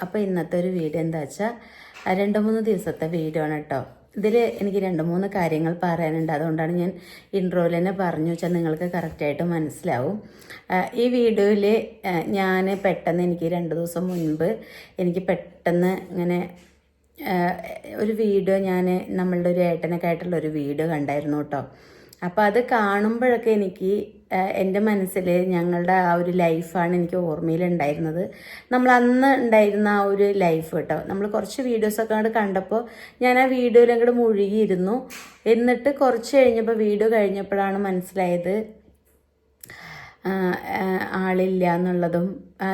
അപ്പോൾ ഇന്നത്തെ ഒരു വീഡിയോ എന്താ വെച്ചാൽ 2-3 ദിവസത്തെ വീഡിയോ ആണ് കേട്ടോ. ഇതിൽ എനിക്ക് 2-3 കാര്യങ്ങൾ പറയാനുണ്ട്. അതുകൊണ്ടാണ് ഞാൻ ഇൻട്രോയിൽ തന്നെ പറഞ്ഞു വെച്ചാൽ നിങ്ങൾക്ക് കറക്റ്റായിട്ട് മനസ്സിലാവും. ഈ വീഡിയോയിൽ ഞാൻ പെട്ടെന്ന് എനിക്ക് 2 ദിവസം മുൻപ് എനിക്ക് പെട്ടെന്ന് ഇങ്ങനെ ഒരു വീഡിയോ നമ്മളുടെ ഒരു ഏട്ടനൊക്കെ ആയിട്ടുള്ള ഒരു വീഡിയോ കണ്ടായിരുന്നു കേട്ടോ. അപ്പോൾ അത് കാണുമ്പോഴൊക്കെ എനിക്ക് എൻ്റെ മനസ്സിൽ ഞങ്ങളുടെ ആ ഒരു ലൈഫാണ് എനിക്ക് ഓർമ്മയിലുണ്ടായിരുന്നത്. നമ്മൾ അന്ന് ഉണ്ടായിരുന്ന ആ ഒരു ലൈഫ് കേട്ടോ. നമ്മൾ കുറച്ച് വീഡിയോസൊക്കെ അങ്ങോട്ട് കണ്ടപ്പോൾ ഞാൻ ആ വീഡിയോയിൽ അങ്ങോട്ട് മുഴുകിയിരുന്നു. എന്നിട്ട് കുറച്ച് കഴിഞ്ഞപ്പോൾ വീഡിയോ കഴിഞ്ഞപ്പോഴാണ് മനസ്സിലായത് ആളില്ല എന്നുള്ളതും.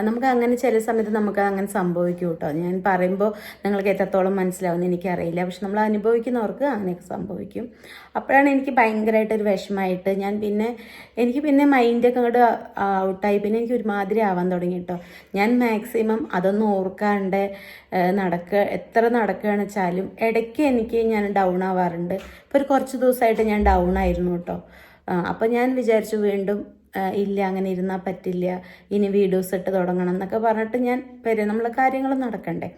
നമുക്ക് അങ്ങനെ ചില സമയത്ത് നമുക്ക് അങ്ങനെ സംഭവിക്കും കേട്ടോ. ഞാൻ പറയുമ്പോൾ നിങ്ങൾക്ക് എത്രത്തോളം മനസ്സിലാവുമെന്ന് എനിക്കറിയില്ല, പക്ഷെ നമ്മൾ അനുഭവിക്കുന്നവർക്ക് അങ്ങനെയൊക്കെ സംഭവിക്കും. അപ്പോഴാണ് എനിക്ക് ഭയങ്കരമായിട്ടൊരു വിഷമമായിട്ട് എനിക്ക് പിന്നെ മൈൻഡൊക്കെ അങ്ങോട്ട് ഔട്ടായി. പിന്നെ എനിക്ക് ഒരുമാതിരി ആവാൻ തുടങ്ങി കേട്ടോ. ഞാൻ മാക്സിമം അതൊന്നും ഓർക്കാണ്ട് എത്ര നടക്കുകയാണെന്ന് വെച്ചാലും ഇടയ്ക്ക് ഞാൻ ഡൗൺ ആവാറുണ്ട്. ഇപ്പോൾ ഒരു കുറച്ച് ദിവസമായിട്ട് ഞാൻ ഡൗൺ ആയിരുന്നു കേട്ടോ. അപ്പോൾ ഞാൻ വിചാരിച്ചു വീണ്ടും ഇല്ല, അങ്ങനെ ഇരുന്നാൽ പറ്റില്ല, ഇനി വീഡിയോസ് ഇട്ട് തുടങ്ങണം എന്നൊക്കെ പറഞ്ഞിട്ട് ഞാൻ നമ്മളെ കാര്യങ്ങൾ നടക്കണ്ടേ.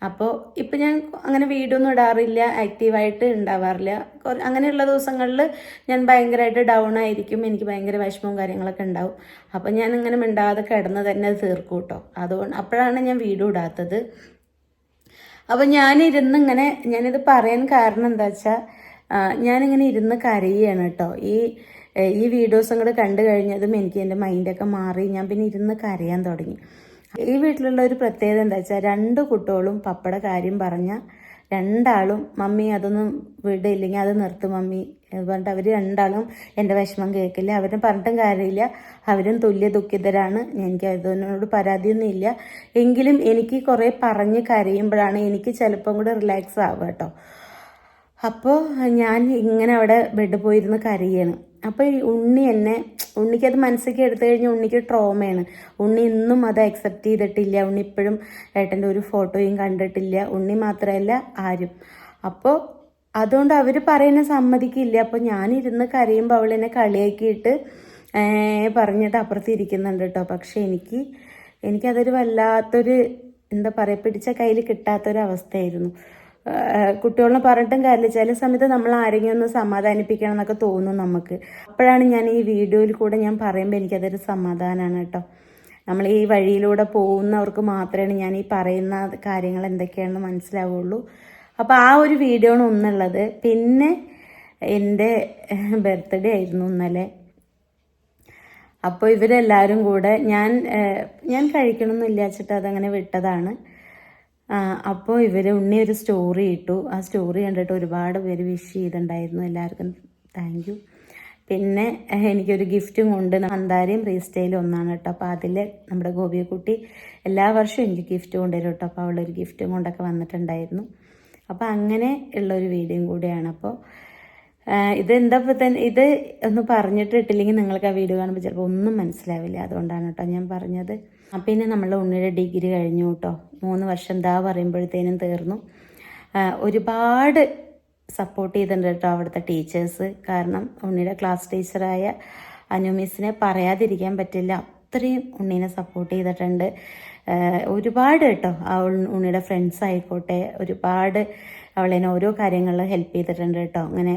അപ്പോൾ ഇപ്പം ഞാൻ അങ്ങനെ വീഡിയോ ഒന്നും ഇടാറില്ല, ആക്റ്റീവായിട്ട് ഉണ്ടാവാറില്ല. അങ്ങനെയുള്ള ദിവസങ്ങളിൽ ഞാൻ ഭയങ്കരമായിട്ട് ഡൗൺ ആയിരിക്കും, എനിക്ക് ഭയങ്കര വിഷമവും കാര്യങ്ങളൊക്കെ ഉണ്ടാവും. അപ്പോൾ ഞാൻ ഇങ്ങനെ മിണ്ടാതെ കിടന്ന് തന്നെ അത് തീർക്കും കേട്ടോ. അപ്പോഴാണ് ഞാൻ വീഡിയോ ഇടാത്തത്. അപ്പോൾ ഞാനിത് പറയാൻ കാരണം എന്താ വെച്ചാൽ ഞാനിങ്ങനെ ഇരുന്ന് കരയുകയാണ് കേട്ടോ. ഈ വീഡിയോസ് അങ്ങോട്ട് കണ്ടു കഴിഞ്ഞതും എനിക്ക് എൻ്റെ മൈൻഡൊക്കെ മാറി ഞാൻ പിന്നെ ഇരുന്ന് കരയാൻ തുടങ്ങി. ഈ വീട്ടിലുള്ള ഒരു പ്രത്യേകത എന്താ വെച്ചാൽ 2 കുട്ടികളും പപ്പയുടെ കാര്യം പറഞ്ഞാൽ രണ്ടാളും മമ്മി അതൊന്നും വിടില്ലെങ്കിൽ അത് നിർത്തും മമ്മി പറഞ്ഞിട്ട് അവർ രണ്ടാളും എൻ്റെ വിഷമം കേൾക്കില്ല. അവരെ പറഞ്ഞിട്ടും കാര്യമില്ല, അവരും തുല്യ ദുഃഖിതരാണ്. എനിക്ക് അതിനോട് പരാതിയൊന്നും ഇല്ല. എങ്കിലും എനിക്ക് കുറേ പറഞ്ഞ് കരയുമ്പോഴാണ് എനിക്ക് ചിലപ്പം കൂടെ റിലാക്സ് ആവുക കേട്ടോ. അപ്പോൾ ഞാൻ ഇങ്ങനെ അവിടെ ബെഡ് പോയിരുന്ന് കരയാണ്. അപ്പോൾ ഈ ഉണ്ണിക്കത് മനസ്സിലേക്ക് എടുത്തു കഴിഞ്ഞാൽ ഉണ്ണിക്ക് ട്രോമയാണ്. ഉണ്ണി ഇന്നും അത് അക്സെപ്റ്റ് ചെയ്തിട്ടില്ല. ഉണ്ണി ഇപ്പോഴും ഏട്ടൻ്റെ ഒരു ഫോട്ടോയും കണ്ടിട്ടില്ല, ഉണ്ണി മാത്രമല്ല ആരും. അപ്പോൾ അതുകൊണ്ട് അവർ പറയുന്ന സമ്മതിക്കില്ല. അപ്പോൾ ഞാനിരുന്ന് കരയുമ്പോൾ അവൾ എന്നെ കളിയാക്കിയിട്ട് പറഞ്ഞിട്ട് അപ്പുറത്തിരിക്കുന്നുണ്ട് കേട്ടോ. പക്ഷെ എനിക്കതൊരു വല്ലാത്തൊരു എന്താ പറയുക, പിടിച്ച കയ്യിൽ കിട്ടാത്തൊരവസ്ഥയായിരുന്നു. കുട്ടികളെ പറഞ്ഞിട്ടും കാര്യമില്ല, ചില സമയത്ത് നമ്മൾ ആരെങ്കിലും ഒന്ന് സമാധാനിപ്പിക്കണം എന്നൊക്കെ തോന്നും നമുക്ക്. അപ്പോഴാണ് ഞാൻ ഈ വീഡിയോയിൽ കൂടെ ഞാൻ പറയുമ്പോൾ എനിക്കതൊരു സമാധാനമാണ് കേട്ടോ. നമ്മൾ ഈ വഴിയിലൂടെ പോകുന്നവർക്ക് മാത്രമേ ഞാൻ ഈ പറയുന്ന കാര്യങ്ങൾ എന്തൊക്കെയാണെന്ന് മനസ്സിലാവുള്ളൂ. അപ്പോൾ ആ ഒരു വീഡിയോ ആണ് ഒന്നുള്ളത്. പിന്നെ എൻ്റെ ബർത്ത്ഡേ ആയിരുന്നു ഇന്നലെ. അപ്പോൾ ഇവരെല്ലാവരും കൂടെ ഞാൻ കഴിക്കണമെന്നില്ല വെച്ചിട്ട് അതങ്ങനെ വിട്ടതാണ്. അപ്പോൾ ഉണ്ണി ഒരു സ്റ്റോറി ഇട്ടു. ആ സ്റ്റോറി കണ്ടിട്ട് ഒരുപാട് പേര് വിഷ് ചെയ്തിട്ടുണ്ടായിരുന്നു. എല്ലാവർക്കും താങ്ക് യു. പിന്നെ എനിക്കൊരു ഗിഫ്റ്റും കൊണ്ട് മന്ദാരയും റീസ്റ്റൈലും ഒന്നാണ് കേട്ടോ. അപ്പോൾ അതിൽ നമ്മുടെ ഗോപിയക്കുട്ടി എല്ലാ വർഷവും എനിക്ക് ഗിഫ്റ്റ് കൊണ്ടുവരും കേട്ടോ. അപ്പോൾ അവളൊരു ഗിഫ്റ്റും കൊണ്ടൊക്കെ വന്നിട്ടുണ്ടായിരുന്നു. അപ്പോൾ അങ്ങനെ ഉള്ളൊരു വീഡിയോയും കൂടെയാണ്. അപ്പോൾ ഇത് ഒന്ന് പറഞ്ഞിട്ട് ഇട്ടില്ലെങ്കിൽ നിങ്ങൾക്ക് ആ വീഡിയോ കാണുമ്പോൾ ചിലപ്പോൾ ഒന്നും മനസ്സിലാവില്ല. അതുകൊണ്ടാണ് കേട്ടോ ഞാൻ പറഞ്ഞത്. പിന്നെ നമ്മളുടെ ഉണ്ണിയുടെ ഡിഗ്രി കഴിഞ്ഞു കേട്ടോ. 3 വർഷം പറയുമ്പോഴത്തേനും തീർന്നു. ഒരുപാട് സപ്പോർട്ട് ചെയ്തിട്ടുണ്ട് കേട്ടോ അവിടുത്തെ ടീച്ചേഴ്സ്. കാരണം ഉണ്ണിയുടെ ക്ലാസ് ടീച്ചറായ അനു മിസ്സിനെ പറയാതിരിക്കാൻ പറ്റില്ല. അത്രയും ഉണ്ണീനെ സപ്പോർട്ട് ചെയ്തിട്ടുണ്ട് ഒരുപാട് കേട്ടോ. ഉണ്ണിയുടെ ഫ്രണ്ട്സ് ആയിക്കോട്ടെ, ഒരുപാട് അവളെന്നെ ഓരോ കാര്യങ്ങളിൽ ഹെൽപ്പ് ചെയ്തിട്ടുണ്ട് കേട്ടോ. അങ്ങനെ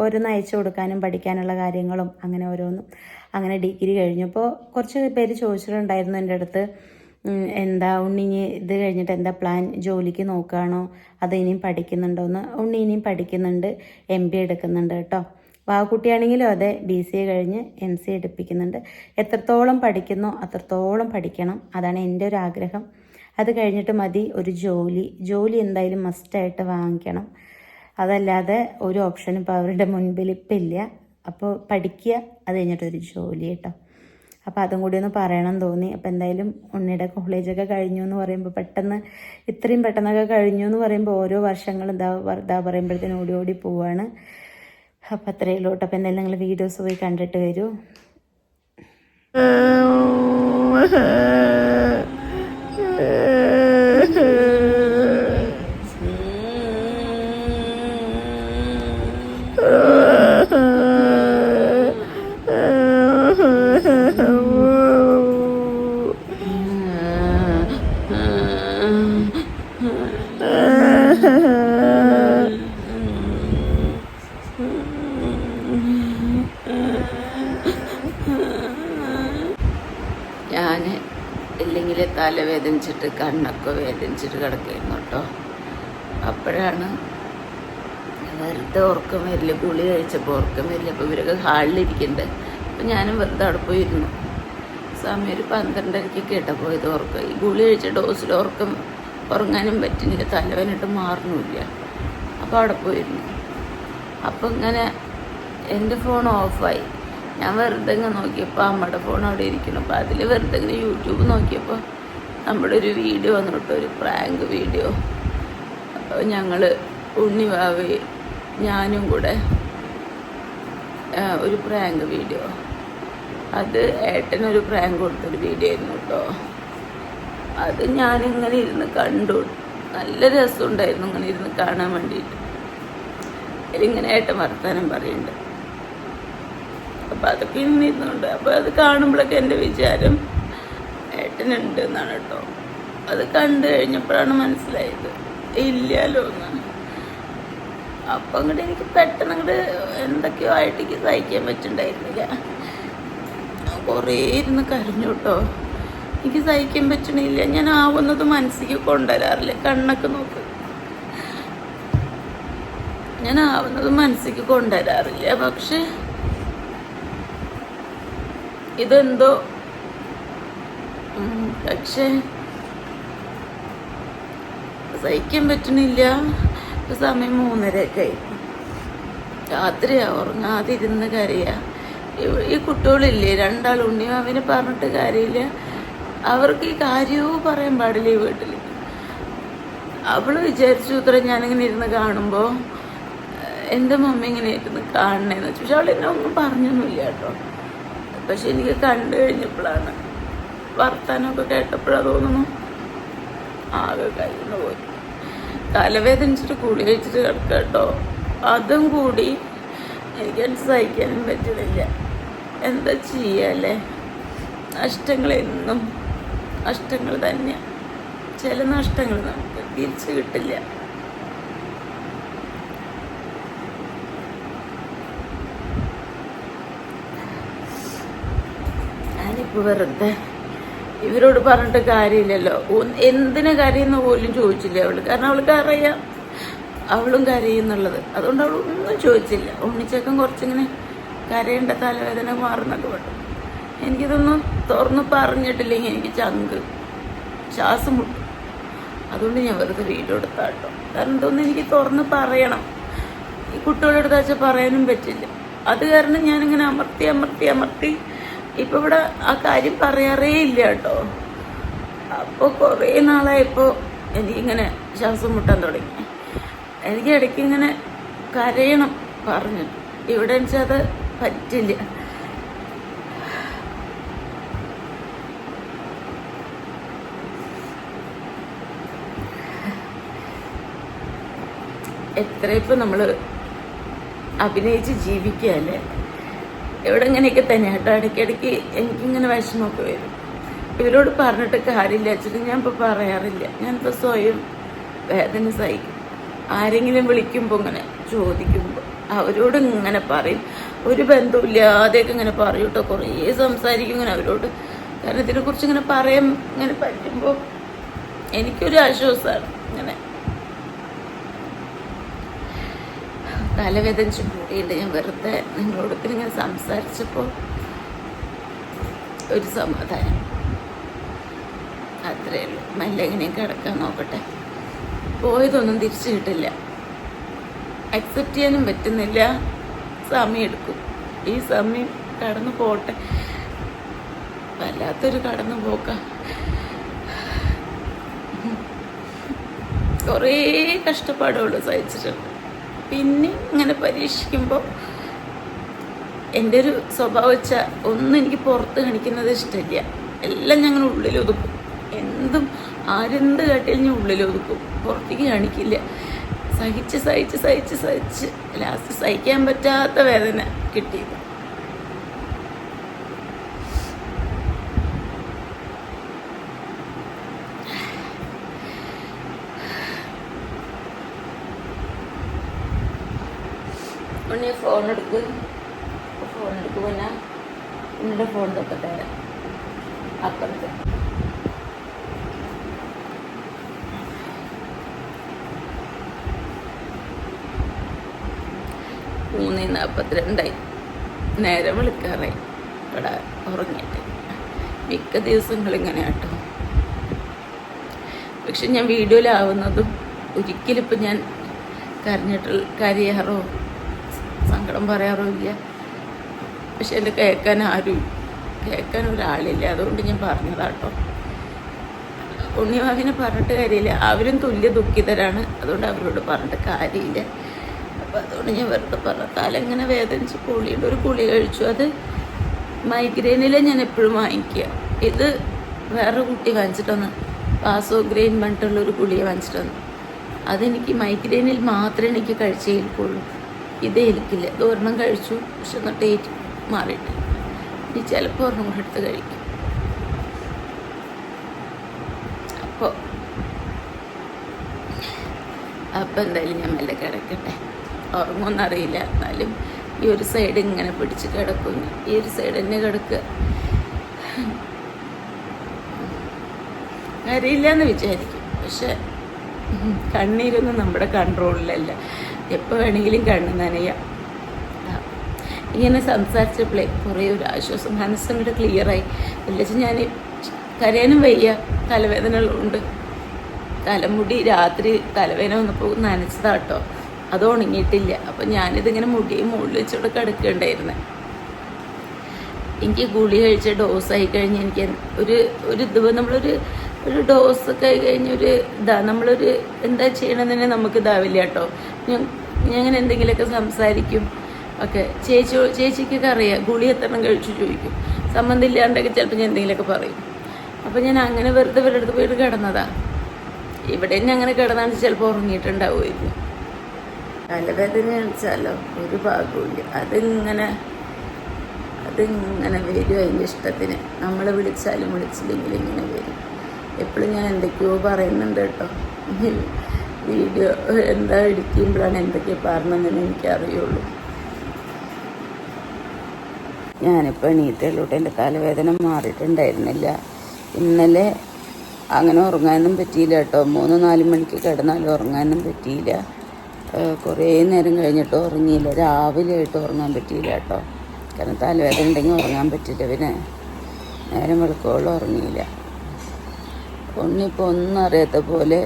ഓരോന്ന് അയച്ചു കൊടുക്കാനും പഠിക്കാനുള്ള കാര്യങ്ങളും അങ്ങനെ ഓരോന്നും. അങ്ങനെ ഡിഗ്രി കഴിഞ്ഞപ്പോൾ കുറച്ച് പേര് ചോദിച്ചിട്ടുണ്ടായിരുന്നു എൻ്റെ അടുത്ത്, എന്താ ഉണ്ണി ഇത് കഴിഞ്ഞിട്ട് എന്താ പ്ലാൻ, ജോലിക്ക് നോക്കുകയാണോ അത് ഇനിയും പഠിക്കുന്നുണ്ടോയെന്ന്. ഉണ്ണി ഇനിയും പഠിക്കുന്നുണ്ട്, MBA എടുക്കുന്നുണ്ട് കേട്ടോ. വാവുകുട്ടിയാണെങ്കിലും അതെ, BCA കഴിഞ്ഞ് MCA എടുപ്പിക്കുന്നുണ്ട്. എത്രത്തോളം പഠിക്കുന്നോ അത്രത്തോളം പഠിക്കണം, അതാണ് എൻ്റെ ഒരു ആഗ്രഹം. അത് കഴിഞ്ഞിട്ട് മതി ഒരു ജോലി എന്തായാലും മസ്റ്റായിട്ട് വാങ്ങിക്കണം. അതല്ലാതെ ഒരു ഓപ്ഷനും ഇപ്പോൾ അവരുടെ മുൻപിൽ ഇപ്പം ഇല്ല. അപ്പോൾ പഠിക്കുക, അത് കഴിഞ്ഞിട്ടൊരു ജോലി കേട്ടോ. അപ്പോൾ അതും കൂടി ഒന്ന് പറയണം തോന്നി. അപ്പോൾ എന്തായാലും ഉണ്ണിയുടെ കോളേജൊക്കെ കഴിഞ്ഞു എന്ന് പറയുമ്പോൾ ഇത്രയും പെട്ടെന്നൊക്കെ കഴിഞ്ഞു എന്ന് പറയുമ്പോൾ ഓരോ വർഷങ്ങളും ഇതാ പറയുമ്പോഴത്തേനും ഓടി പോവാണ്. അപ്പോൾ അത്രയേ ഉള്ളൂ കേട്ടോ. അപ്പോൾ എന്തായാലും നിങ്ങൾ വീഡിയോസ് പോയി കണ്ടിട്ട് വരൂ. ഞാൻ ഇല്ലെങ്കിൽ തലവേദനിച്ചിട്ട് കണ്ണൊക്കെ വേദനിച്ചിട്ട് കിടക്കുകയായിരുന്നു കേട്ടോ. അപ്പോഴാണ് വെറുതെ ഉറക്കം വരില്ല, ഗുളി കഴിച്ചപ്പോൾ ഉറക്കം വരില്ല. അപ്പോൾ ഇവരൊക്കെ ഹാളിലിരിക്കുന്നുണ്ട്. അപ്പോൾ ഞാനും വെറുതെ അവിടെ പോയിരുന്നു. സമയം ഒരു 12:30 കേട്ടപ്പോൾ ഇത് ഉറക്കം. ഈ ഗുളി കഴിച്ച ഡോസിൽ ഉറങ്ങാനും പറ്റുന്നില്ല, തലവേനിട്ട് മാറണമില്ല. അപ്പോൾ അവിടെ പോയിരുന്നു. അപ്പോൾ ഇങ്ങനെ എൻ്റെ ഫോൺ ഓഫായി. ഞാൻ വെറുതെ ഇങ്ങനെ നോക്കിയപ്പോൾ അമ്മയുടെ ഫോൺ അവിടെ ഇരിക്കണം. അപ്പോൾ അതിൽ വെറുതെ ഇങ്ങനെ യൂട്യൂബ് നോക്കിയപ്പോൾ നമ്മുടെ ഒരു വീഡിയോ വന്നിട്ട്, ഒരു പ്രാങ്ക് വീഡിയോ. ഞങ്ങൾ ഉണ്ണിവാവി ഞാനും കൂടെ ഒരു പ്രാങ്ക് വീഡിയോ, അത് ഏട്ടനൊരു പ്രാങ്ക് കൊടുത്തൊരു വീഡിയോ ആയിരുന്നു കേട്ടോ. അത് ഞാനിങ്ങനെ ഇരുന്ന് കണ്ടു. നല്ല രസമുണ്ടായിരുന്നു ഇങ്ങനെ ഇരുന്ന് കാണാൻ വേണ്ടിയിട്ട്. അതിലിങ്ങനെ ഏട്ടൻ വർത്താനം പറയുന്നുണ്ട്. അപ്പം അതൊക്കെ ഇങ്ങനെ ഇരുന്നുണ്ട്. അപ്പോൾ അത് കാണുമ്പോഴൊക്കെ എൻ്റെ വിചാരം ഏട്ടനുണ്ട് എന്നാണ് കേട്ടോ. അത് കണ്ടു കഴിഞ്ഞപ്പോഴാണ് മനസ്സിലായത് ഇല്ലല്ലോ എന്നാണ്. അപ്പം അങ്ങോട്ട് എനിക്ക് പെട്ടെന്ന് അങ്ങോട്ട് എന്തൊക്കെയോ ആയിട്ട് എനിക്ക് സഹിക്കാൻ പറ്റുന്നുണ്ടായിരുന്നില്ല. കുറേ ഇരുന്ന് കരഞ്ഞു കേട്ടോ. എനിക്ക് സഹിക്കാൻ പറ്റണില്ല. ഞാൻ ആവുന്നത് മനസ്സിലേക്ക് കൊണ്ടുവരാറില്ല. കണ്ണൊക്കെ നോക്ക്, ഞാൻ ആവുന്നത് മനസ്സിലേക്ക് കൊണ്ടുവരാറില്ല. പക്ഷെ ഇതെന്തോ പക്ഷെ സഹിക്കാൻ പറ്റണില്ല. സമയം 3:30 ആയി. രാത്രിയാ ഉറങ്ങാതിരുന്ന് കരയാ. ഈ കുട്ടികളില്ലേ, 2 ഉണ്ണിമാവിനെ പറഞ്ഞിട്ട് കാര്യമില്ല. അവർക്ക് ഈ കാര്യവും പറയാൻ പാടില്ല ഈ വീട്ടിൽ. അവള് വിചാരിച്ചു ഇത്ര ഞാനിങ്ങനെ ഇരുന്ന് കാണുമ്പോൾ എൻ്റെ മമ്മി ഇങ്ങനെ ഇരുന്ന് കാണണേന്ന് വെച്ചു. പക്ഷെ അവൾ എന്നെ ഒന്നും പറഞ്ഞൊന്നുമില്ല കേട്ടോ. പക്ഷെ എനിക്ക് കണ്ടു കഴിഞ്ഞപ്പോഴാണ്, വർത്താനമൊക്കെ കേട്ടപ്പോഴാണ് തോന്നുന്നു ആകെ കഴിഞ്ഞു പോയി. തലവേദനിച്ചിട്ട് കുളി കഴിച്ചിട്ട് കിടക്കുക കേട്ടോ. അതും കൂടി എനിക്കത് സഹിക്കാനും പറ്റുന്നില്ല. എന്താ ചെയ്യല്ലേ, നഷ്ടങ്ങളെന്നും നഷ്ടങ്ങൾ തന്നെയാണ്. ചില നഷ്ടങ്ങൾ നമുക്ക് തിരിച്ചു കിട്ടില്ല. ഞാനിപ്പോൾ വെറുതെ ഇവരോട് പറഞ്ഞിട്ട് കാര്യമില്ലല്ലോ. എന്തിനാ കരയുന്ന പോലും ചോദിച്ചില്ല അവള്. കാരണം അവൾക്ക് അറിയാം അവളും കരയുന്നുള്ളത്. അതുകൊണ്ട് അവൾ ഒന്നും ചോദിച്ചില്ല. ഉണ്ണിച്ചക്കൻ കുറച്ചിങ്ങനെ കരയേണ്ട, തലവേദന മാറുന്നൊക്കെ പറഞ്ഞു. എനിക്കിതൊന്നും തുറന്ന് പറഞ്ഞിട്ടില്ലെങ്കിൽ എനിക്ക് ശ്വാസം മുട്ടും. അതുകൊണ്ട് ഞാൻ വെറുതെ വീഡിയോ എടുത്താട്ടോ. കാരണം ഇതൊന്നും എനിക്ക് തുറന്ന് പറയണം. ഈ കുട്ടികളുടെ അടുത്ത് വെച്ചാൽ പറയാനും പറ്റില്ല. അത് കാരണം ഞാനിങ്ങനെ അമർത്തി ഇപ്പൊ ഇവിടെ ആ കാര്യം പറയാറേ ഇല്ല കേട്ടോ. അപ്പോൾ കുറേ നാളായപ്പോൾ എനിക്കിങ്ങനെ ശ്വാസം മുട്ടാൻ തുടങ്ങി. എനിക്ക് ഇടയ്ക്ക് ഇങ്ങനെ കരയണം പറഞ്ഞിട്ട്. ഇവിടെ വെച്ചാൽ അത് പറ്റില്ല. എത്ര ഇപ്പം നമ്മൾ അഭിനയിച്ച് ജീവിക്കുകയല്ലേ. ഇവിടെ ഇങ്ങനെയൊക്കെ തന്നെ കേട്ടോ. ഇടയ്ക്കിടയ്ക്ക് എനിക്കിങ്ങനെ വിഷമമൊക്കെ വരും. ഇവരോട് പറഞ്ഞിട്ട് കാര്യമില്ല വെച്ചിട്ട് ഞാൻ ഇപ്പോൾ പറയാറില്ല. ഞാനിപ്പോൾ സ്വയം വേദന സഹിക്കും. ആരെങ്കിലും വിളിക്കുമ്പോൾ ഇങ്ങനെ ചോദിക്കുമ്പോൾ അവരോട് ഇങ്ങനെ പറയും. ഒരു ബന്ധമില്ലാതെയൊക്കെ ഇങ്ങനെ പറയും കേട്ടോ. കുറേ സംസാരിക്കും ഇങ്ങനെ അവരോട്. കാരണം ഇതിനെക്കുറിച്ച് ഇങ്ങനെ പറയാൻ ഇങ്ങനെ പറ്റുമ്പോൾ എനിക്കൊരു ആശ്വാസമാണ്. ഇങ്ങനെ തലവേദനിച്ച് കൂടിയുണ്ട്. ഞാൻ വെറുതെ നിങ്ങളോട് ഇങ്ങനെ സംസാരിച്ചപ്പോൾ ഒരു സമാധാനം. അത്രയേ ഉള്ളൂ. മെല്ലെ എങ്ങനെയൊക്കെ കിടക്കാൻ നോക്കട്ടെ. പോയതൊന്നും തിരിച്ചു കിട്ടില്ല. അക്സെപ്റ്റ് ചെയ്യാനും പറ്റുന്നില്ല. സമയം എടുക്കും. ഈ സമയം കടന്നു പോട്ടെ. വല്ലാത്തൊരു കടന്നു പോക്ക. കുറേ കഷ്ടപ്പാടുകൾ സഹിച്ചിട്ടുണ്ട്. പിന്നെ ഇങ്ങനെ പരീക്ഷിക്കുമ്പോൾ എൻ്റെ ഒരു സ്വഭാവം വെച്ചാൽ ഒന്നും എനിക്ക് പുറത്ത് കാണിക്കുന്നത് ഇഷ്ടമില്ല. എല്ലാം ഞങ്ങൾ ഉള്ളിലൊതുക്കും. എന്തും ആരെന്ത് കാട്ടിയാലും ഞാൻ ഉള്ളിലൊതുക്കും, പുറത്തേക്ക് കാണിക്കില്ല. സഹിച്ച് ലാസ്റ്റ് സഹിക്കാൻ പറ്റാത്ത വേദന കിട്ടിയത്. ഉണ്ണി ഫോൺ എടുക്ക് പിന്നെ ഉണ്ണിയുടെ ഫോൺ തൊക്കെ തരാം അപ്പുറത്ത്. മൂന്ന് 42 നേരം വിളിക്കാറായി ഇവിടെ ഉറങ്ങിയിട്ട്. മിക്ക ദിവസങ്ങളിങ്ങനെ കേട്ടോ. പക്ഷെ ഞാൻ വീഡിയോയിലാവുന്നതും ഒരിക്കലും ഇപ്പം ഞാൻ കരയാറോ സങ്കടം പറയാറോ ഇല്ല. പക്ഷെ എൻ്റെ കേൾക്കാൻ ഒരാളില്ല. അതുകൊണ്ട് ഞാൻ പറഞ്ഞതാട്ടോ. ഉണ്ണിമാവിനെ പറഞ്ഞിട്ട് കാര്യമില്ല, അവരും തുല്യ ദുഃഖിതരാണ്. അതുകൊണ്ട് അവരോട് പറഞ്ഞിട്ട് കാര്യമില്ല. അപ്പോൾ അതുകൊണ്ട് ഞാൻ വെറുതെ പറഞ്ഞ തലങ്ങനെ വേദനിച്ച് ഗുളിയുടെ ഒരു ഗുളി കഴിച്ചു. അത് മൈഗ്രെയിനിലെ ഞാൻ എപ്പോഴും വാങ്ങിക്കുക. ഇത് വേറെ കുട്ടി വാങ്ങിച്ചിട്ടൊന്ന് പാസോഗ്രെയിൻ പറഞ്ഞിട്ടുള്ളൊരു ഗുളിയെ വാങ്ങിച്ചിട്ടൊന്ന്. അതെനിക്ക് മൈഗ്രെയിനിൽ മാത്രമേ എനിക്ക് കഴിച്ചേൽക്കുള്ളൂ. ഇത് ഏൽക്കില്ല. ഇത് ഒരെണ്ണം കഴിച്ചു, പക്ഷെ എന്നിട്ട് ഏറ്റ് മാറിയിട്ട് ഇനി ചിലപ്പോൾ ഒരെണ്ണം കൂടെ എടുത്ത് കഴിക്കും. അപ്പോൾ എന്തായാലും ഞാൻ മെല്ലെ കിടക്കട്ടെ. ഉറങ്ങുമെന്നറിയില്ല, എന്നാലും ഈ ഒരു സൈഡ് ഇങ്ങനെ പിടിച്ച് കിടക്കും. ഈ ഒരു സൈഡ് തന്നെ കിടക്കുക. അറിയില്ല എന്ന് വിചാരിക്കും, പക്ഷെ കണ്ണീരൊന്നും നമ്മുടെ കൺട്രോളിലല്ല. എപ്പോൾ വേണമെങ്കിലും കണ്ണ് നനയാം. ഇങ്ങനെ സംസാരിച്ചപ്പോഴേ കുറേ ഒരു ആശ്വാസം, മനസ്സങ്ങോട്ട് ക്ലിയറായി. ഇല്ലെങ്കിൽ ഞാൻ കരയാനും വയ്യ, തലവേദന ഉണ്ട്. തലമുടി രാത്രി തലവേദന വന്നപ്പോൾ നനച്ചതാട്ടോ, അത് ഉണങ്ങിയിട്ടില്ല. അപ്പം ഞാനിതിങ്ങനെ മുടിയും മുകളിൽ വെച്ചോടെ കിടക്കേണ്ടായിരുന്നു. എനിക്ക് ഗുളി കഴിച്ച ഡോസായി കഴിഞ്ഞ് എനിക്ക് ഒരു ദിവസം നമ്മളൊരു ഡോസൊക്കെ ആയി കഴിഞ്ഞൊരു നമ്മളൊരു എന്താ ചെയ്യണമെന്ന് തന്നെ നമുക്ക് ഇതാവില്ല കേട്ടോ. ഞാൻ അങ്ങനെ എന്തെങ്കിലുമൊക്കെ സംസാരിക്കും ഒക്കെ. ചേച്ചിക്കൊക്കെ അറിയാം ഗുളി എത്രണ്ണം കഴിച്ചു ചോദിക്കും. സംബന്ധമില്ലാണ്ടൊക്കെ ചിലപ്പോൾ ഞാൻ എന്തെങ്കിലുമൊക്കെ പറയും. അപ്പോൾ ഞാൻ അങ്ങനെ വെറുതെ ഇവരുടെ അടുത്ത് പോയിട്ട് കിടന്നതാ. ഇവിടെ തന്നെ അങ്ങനെ കിടന്നാണ് ചിലപ്പോൾ ഉറങ്ങിയിട്ടുണ്ടാവുമായിരുന്നു. തലവേദന വെച്ചാലോ ഒരു ഭാഗമില്ല, അതിങ്ങനെ വരും അതിൻ്റെ ഇഷ്ടത്തിന്. നമ്മൾ വിളിച്ചാലും വിളിച്ചില്ലെങ്കിലും ഇങ്ങനെ വരും. എപ്പോഴും ഞാൻ എന്തൊക്കെയോ പറയുന്നുണ്ട് കേട്ടോ. വീഡിയോ എന്താ ഇടിക്കുമ്പോഴാണ് എന്തൊക്കെയാണ് പറഞ്ഞതെന്ന് എനിക്കറിയുള്ളൂ. ഞാനിപ്പോൾ എണീറ്റുള്ളൂട്ട്. എൻ്റെ തലവേദന മാറിയിട്ടുണ്ടായിരുന്നില്ല. ഇന്നലെ അങ്ങനെ ഉറങ്ങാനൊന്നും പറ്റിയില്ല കേട്ടോ. 3-4 മണിക്ക് കിടന്നാലും ഉറങ്ങാനൊന്നും പറ്റിയില്ല. കുറേ നേരം കഴിഞ്ഞിട്ട് ഉറങ്ങിയില്ല. രാവിലെ ആയിട്ട് ഉറങ്ങാൻ പറ്റിയില്ല കേട്ടോ. കാരണം തലവേദന ഉണ്ടെങ്കിൽ ഉറങ്ങാൻ പറ്റില്ല. പിന്നെ നേരം വെളുക്കോളം ഉറങ്ങിയില്ല. ഉണ്ണിപ്പോൾ ഒന്നും അറിയാത്ത പോലെ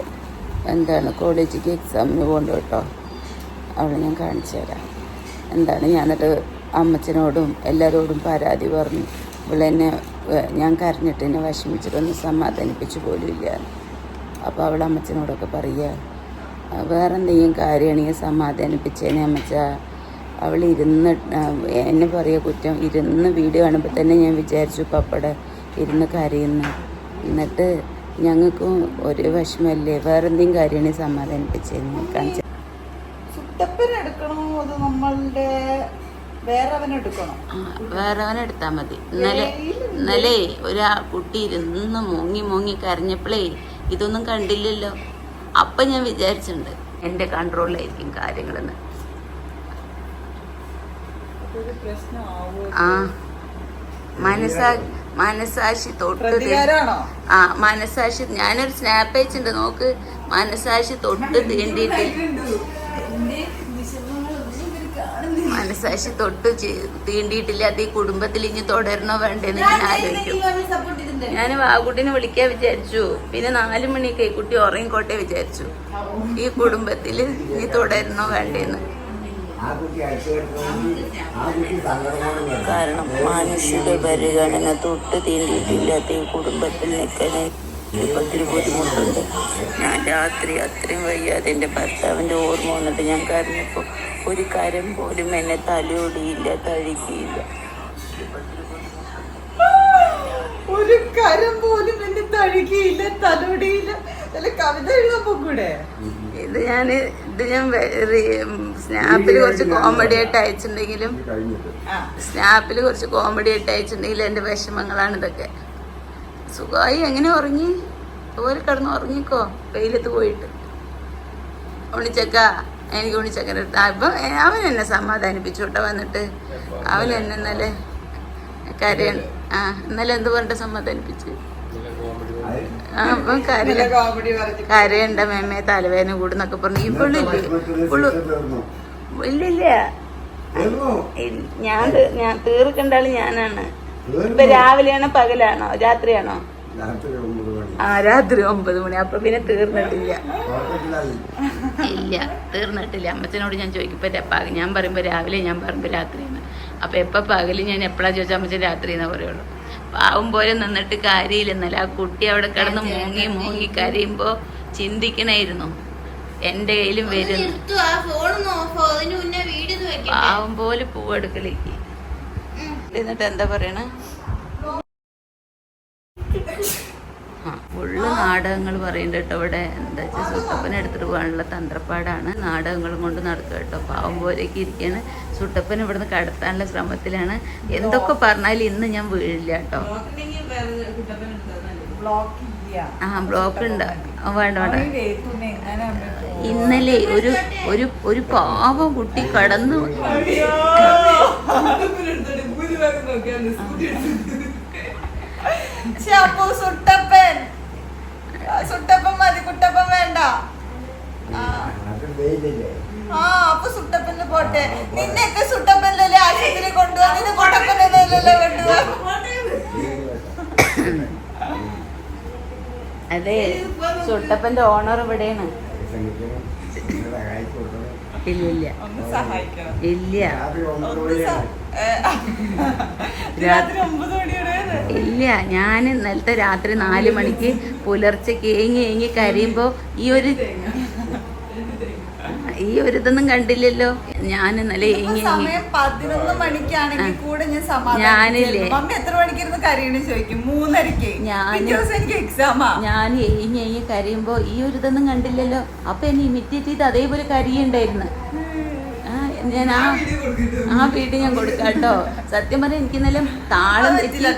കോളേജിലേക്ക് എക്സാമിന് പോകണ്ട കേട്ടോ. അവിടെ ഞാൻ കാണിച്ചു തരാം. ഞാൻ എന്നിട്ട് അമ്മച്ചനോടും എല്ലാവരോടും പരാതി പറഞ്ഞു. ഇവളെന്നെ ഞാൻ കരഞ്ഞിട്ട് എന്നെ വിഷമിച്ചിട്ടൊന്നും സമാധാനിപ്പിച്ചു പോലും ഇല്ല. അപ്പോൾ അവൾ അമ്മച്ചനോടൊക്കെ പറയുക, വേറെ എന്തെങ്കിലും കാര്യമാണെങ്കിൽ സമാധാനിപ്പിച്ചേനെ അമ്മച്ച. അവൾ എന്നെ പറയുക കുറ്റം. വീഡിയോ കാണുമ്പോൾ തന്നെ ഞാൻ വിചാരിച്ചു പപ്പടെ കരയുന്നു. എന്നിട്ട് ഞങ്ങൾക്കും ഒരു വിഷമല്ലേ, വേറെ എന്തെങ്കിലും കാര്യമാണെങ്കിൽ സമാധാനിപ്പിച്ചേനെ കാണിച്ച. വേറെ അവനെടുത്താൽ മതി. ഇന്നലെ കുട്ടി ഇരുന്ന് മോങ്ങി കരഞ്ഞപ്പോഴേ ഇതൊന്നും കണ്ടില്ലല്ലോ. അപ്പം ഞാൻ വിചാരിച്ചിട്ടുണ്ട് എൻ്റെ കൺട്രോളിലായിരിക്കും കാര്യങ്ങളെന്ന്. മനസാക്ഷി മനസാക്ഷി ഞാനൊരു സ്നാപ്പ് അയച്ചിട്ടുണ്ട് നോക്ക്. മനസാക്ഷി തൊട്ട് തീണ്ടിയിട്ട് മനസാക്ഷി തൊട്ട് തീണ്ടിയിട്ടില്ല. അത് ഈ കുടുംബത്തിൽ ഇനി തുടരണോ വേണ്ടേന്ന് ഞാൻ ആലോചിക്കും. ഞാൻ വാകുട്ടിനെ വിളിക്കാൻ വിചാരിച്ചു. പിന്നെ 4 മണിയൊക്കെ കുട്ടി ഉറങ്ങിക്കോട്ടെ വിചാരിച്ചു. ഈ കുടുംബത്തിൽ ഇനി തുടരണോ വേണ്ടേന്ന്. കാരണം മാനസിക പരിഗണന തൊട്ട് തീണ്ടിയിട്ടില്ലാത്ത ഈ കുടുംബത്തിൽ നിൽക്കാൻ ഒത്തിരി ബുദ്ധിമുട്ടുണ്ട്. ഞാൻ രാത്രി അത്രയും വയ്യാതെ എൻ്റെ ഭർത്താവിൻ്റെ ഓർമ്മ വന്നിട്ട് ഞാൻ കരഞ്ഞപ്പോൾ ഒരു കരം പോലും എന്നെ തലോടിയില്ല, തഴുകിയില്ല. ഒരു കരം പോലും എന്നെ തഴുകിയില്ല, തലോടിയില്ല. കവിത എഴുതാൻ പോകൂടെ? ഇത് ഞാൻ സ്നാപ്പിൽ കുറച്ച് കോമഡി ആയിട്ട് അയച്ചിട്ടുണ്ടെങ്കിലും എൻ്റെ വിഷമങ്ങളാണ് ഇതൊക്കെ. സുഖമായി എങ്ങനെ ഉറങ്ങി? അതുപോലെ കിടന്ന് ഉറങ്ങിക്കോ വെയിലത്ത് പോയിട്ട്. ഉണ്ണിച്ചക്ക എനിക്ക് ഉണ്ണിച്ചക്കര ഇപ്പം അവൻ എന്നെ സമാധാനിപ്പിച്ചു കേട്ടോ വന്നിട്ട്. അവൻ എന്നെ ഇന്നലെ കരയൻ ഇന്നലെ എന്ത് പറഞ്ഞിട്ട് സമാധാനിപ്പിച്ച്. അപ്പം കരയണ്ട മേമ്മേ തലവേദന കൂടുന്നൊക്കെ പറഞ്ഞു. ഇവളില്ലേ ഇല്ലില്ല, ഞാൻ തീർക്കേണ്ട ആള് ഞാനാണ്. ഇപ്പൊ രാവിലെയാണോ പകലാണോ രാത്രിയാണോ? രാത്രി 9 മണി. അപ്പൊ പിന്നെ തീർന്നിട്ടില്ല. ഇല്ല തീർന്നിട്ടില്ല. അമ്മച്ചനോട് ഞാൻ ചോദിക്കും ഇപ്പൊ ഞാൻ പറയുമ്പോ രാവിലെ, ഞാൻ പറയുമ്പോ രാത്രിയാണ്. അപ്പൊ എപ്പ പകല് ഞാൻ എപ്പോഴാ ചോദിച്ചാൽ അമ്മച്ചൻ രാത്രി എന്നേ പറയുള്ളൂ. പാവം പോലെ നിന്നിട്ട് കാര്യമില്ലെന്നല്ല. ആ കുട്ടി അവിടെ കിടന്ന് മൂങ്ങി കരയുമ്പോ ചിന്തിക്കണായിരുന്നു എന്റെ കയ്യിലും വരുന്നു. പാവം പോലെ പൂവെടുക്കലേക്ക്. എന്നിട്ട് എന്താ പറയണ, ഫുള്ള് നാടകങ്ങൾ പറയുന്നുണ്ട് കേട്ടോ ഇവിടെ. എന്താ വെച്ചാൽ സുട്ടപ്പനെ എടുത്തിട്ട് പോകാനുള്ള തന്ത്രപ്പാടാണ്. നാടകങ്ങളും കൊണ്ട് നടക്കുക കേട്ടോ. പാവം പോലെയൊക്കെ ഇരിക്കുകയാണ്. സുട്ടപ്പൻ ഇവിടുന്ന് കടത്താനുള്ള ശ്രമത്തിലാണ്. എന്തൊക്കെ പറഞ്ഞാലും ഇന്ന് ഞാൻ വീഴില്ല കേട്ടോ. ബ്ലോക്ക് ഉണ്ട്. വേണ്ട ഇന്നലെ ഒരു പാവം കുട്ടി കടന്നു. സുട്ടപ്പൻ മതി, കുട്ടപ്പൻ വേണ്ട. അപ്പൊ സുട്ടപ്പനില് പോട്ടെ. നിന്നെയൊക്കെ സുട്ടപ്പനിലല്ലേ ആശുപത്രി കൊണ്ടുപോകാ, നിന്നെ കുട്ടപ്പനല്ലേ കൊണ്ടുപോവാ. അതെ, സുട്ടപ്പന്റെ ഓണർ ഇവിടെയാണ്. ഇല്ല ഇല്ല ഇല്ല, ഞാൻ ഇന്നലത്തെ രാത്രി 4 മണിക്ക് പുലർച്ചെ ഏങ്ങി കരയുമ്പോ ഈ ഒരു ഇതൊന്നും കണ്ടില്ലല്ലോ. ഞാൻ ഇന്നലെ ഏങ്ങി 11 മണിക്കാണെങ്കിൽ കൂടെ ഞാനില്ലേ എത്ര മണിക്കിരുന്ന് കരയണ ചോദിക്കും. 3:30 എനിക്ക് എക്സാമാ. ഞാൻ ഏങ്ങി കരയുമ്പോ ഈ ഒരു ഇതൊന്നും കണ്ടില്ലല്ലോ. അപ്പൊ എന്നെ ഇമിറ്റേറ്റ് ചെയ്ത് അതേപോലെ കരയുണ്ടായിരുന്നു. ഞാൻ ആ വീട്ടിൽ ഞാൻ കൊടുക്കാട്ടോ. സത്യം പറഞ്ഞാൽ എനിക്ക് ഇന്നലെ താളം തെറ്റില്ല.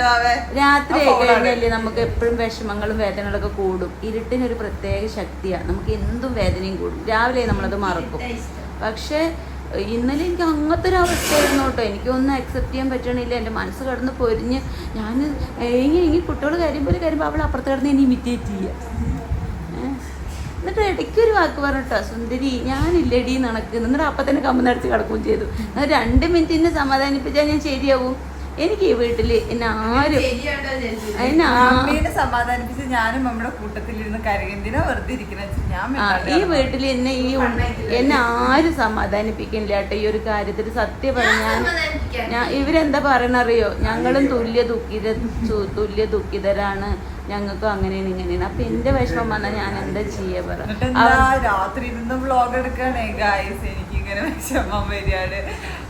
രാത്രി കഴിഞ്ഞല്ലേ നമുക്ക് എപ്പോഴും വിഷമങ്ങളും വേദനകളൊക്കെ കൂടും. ഇരുട്ടിനൊരു പ്രത്യേക ശക്തിയാണ്. നമുക്ക് എന്തും വേദനയും കൂടും. രാവിലെ നമ്മളത് മറക്കും. പക്ഷെ ഇന്നലെ എനിക്ക് അങ്ങനത്തെ ഒരു അവസ്ഥയായിരുന്നു കേട്ടോ. എനിക്കൊന്നും അക്സെപ്റ്റ് ചെയ്യാൻ പറ്റണില്ല. എൻ്റെ മനസ്സ് കിടന്ന് പൊരിഞ്ഞ് ഞാൻ ഏങ്ങി കുട്ടികൾ കരുമ്പോൾ അവൾ അപ്പുറത്ത് കിടന്ന് എന്നെ ഇമിറ്റേറ്റ് ചെയ്യുക. എന്നിട്ട് ഇടയ്ക്കൊരു വാക്ക് പറഞ്ഞിട്ടോ, സുന്ദരി ഞാനില്ലടി നടക്കുന്നു. എന്നിട്ട് അപ്പം തന്നെ കമ്പനടിച്ച് കിടക്കുകയും ചെയ്തു. 2 മിനിറ്റിനെ സമാധാനിപ്പിച്ചാൽ ഞാൻ ശരിയാവും. എനിക്ക് ഈ വീട്ടില് അമ്മേനെ സമാധാനിപ്പിച്ച് ഞാനും നമ്മുടെ കൂട്ടത്തിലിരുന്ന് കരകെന്തിനാ വെറുതെ ഇരിക്കുന്ന. ഈ വീട്ടിൽ എന്നെ ആരും സമാധാനിപ്പിക്കില്ല കേട്ടോ. ഈ ഒരു കാര്യത്തിൽ സത്യം പറഞ്ഞാൽ ഞാൻ ഇവരെന്താ പറയണറിയോ, ഞങ്ങളും തുല്യ ദുഃഖിതരാണ്, ഞങ്ങൾക്കും അങ്ങനെയാണ് ഇങ്ങനെയാണ്. അപ്പൊ എന്റെ വിഷമം വന്നാൽ ഞാൻ എന്താ ചെയ്യാ പറ. രാത്രി ഇരുന്ന് വ്ളോഗ് എടുക്കാണേ ഗായ്സ്, എനിക്ക് ഇങ്ങനെ വിഷമം വരികയാണ്.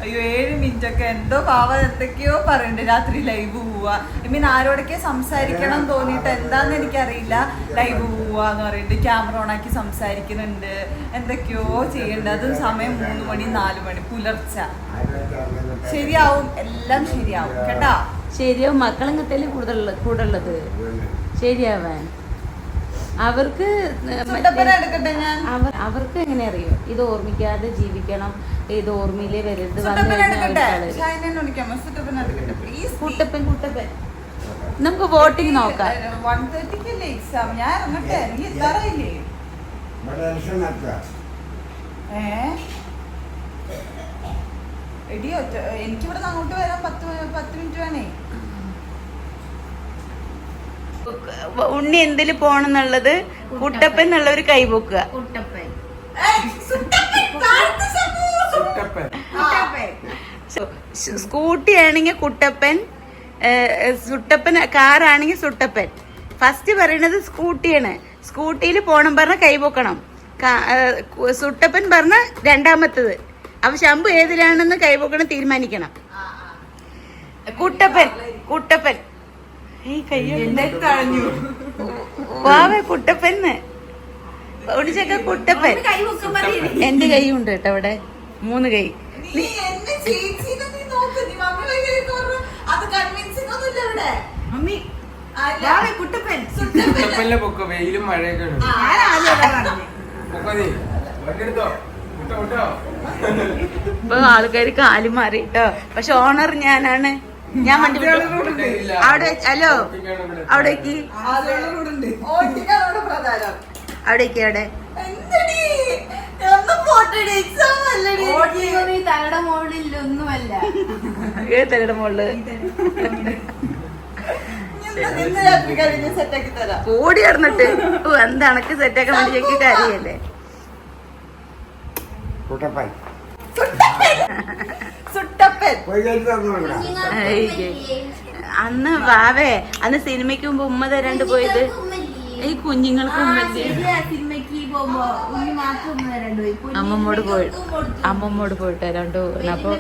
അയ്യോ 7 മിനിറ്റൊക്കെ എന്തോ പാവം എന്തൊക്കെയോ പറയണ്ട്. രാത്രി ലൈവ് പോവാ, ആരോടൊക്കെ സംസാരിക്കണം തോന്നിയിട്ട് എന്താന്ന് എനിക്കറിയില്ല. ലൈവ് പോവാന്ന് പറയുന്നുണ്ട്, ക്യാമറ ഓണാക്കി സംസാരിക്കുന്നുണ്ട്, എന്തൊക്കെയോ ചെയ്യണ്ട്. അതും സമയം 3 മണി 4 മണി പുലർച്ച. ശരിയാവും, എല്ലാം ശരിയാവും കേട്ടാ. ശരിയാവും. മക്കളെങ്ങത്തല്ലേ കൂടുതലുള്ളത് ശരിയാവാൻ. അവർക്ക് അവർക്ക് എങ്ങനെ അറിയോ, ഇത് ഓർമ്മിക്കാതെ ജീവിക്കണം, ഇത് ഓർമ്മയിലേ വരരുത്. കുട്ടപ്പൻ നമുക്ക് വോട്ടിങ് നോക്കാം. 1:30 എക്സാം. ഞാൻ ഇറങ്ങട്ടെ, നീ എത്താറായില്ലേ? എടി എനിക്കിവിടെ അങ്ങോട്ട് വരാൻ 10 മിനിറ്റ് വേണേ. ഉണ്ണി എന്തില് പോണെന്നുള്ളത് കുട്ടപ്പൻ എന്നുള്ളവർ കൈപോക്കുക. സ്കൂട്ടി ആണെങ്കിൽ കുട്ടപ്പൻ, സുട്ടപ്പൻ കാറാണെങ്കിൽ സുട്ടപ്പൻ. ഫസ്റ്റ് പറയണത് സ്കൂട്ടിയാണ്. സ്കൂട്ടിയിൽ പോണം പറഞ്ഞ കൈപോക്കണം. സുട്ടപ്പൻ പറഞ്ഞ രണ്ടാമത്തത്. അപ്പൊ ശംഭു ഏതിലാണെന്ന് കൈപോക്കണം തീരുമാനിക്കണം. കുട്ടപ്പൻ വാവേ കുട്ടപ്പന്ന് ഒടിച്ചൊക്കെ കുട്ടപ്പൻ. എന്റെ കൈ ഉണ്ട് കേട്ടോ അവിടെ 3 കൈ. ഇപ്പൊ ആൾക്കാര് കാല് മാറി കേട്ടോ. പക്ഷെ ഓണർ ഞാനാണ്. ഞാൻ വണ്ടി അവിടെ ഹലോ അവിടേക്ക് അവിടേക്ക് അവിടെ തലയുടെ മുകളിൽ ഒന്നുമല്ല. ഏത് തലയുടെ മുകളില് ഓടി കിടന്നിട്ട് എന്താ അണക്ക് സെറ്റാക്കാൻ വേണ്ടി എനിക്ക് കാര്യല്ലേ. അന്ന് വാവേ അന്ന് സിനിമയ്ക്ക് മുമ്പ് ഉമ്മ തരാണ്ട് പോയത് ഈ കുഞ്ഞുങ്ങൾക്ക് സിനിമയ്ക്ക് പോകുമ്പോ അമ്മമ്മോട് പോയിട്ട് തരാണ്ട് പോകുന്നു. അപ്പൊ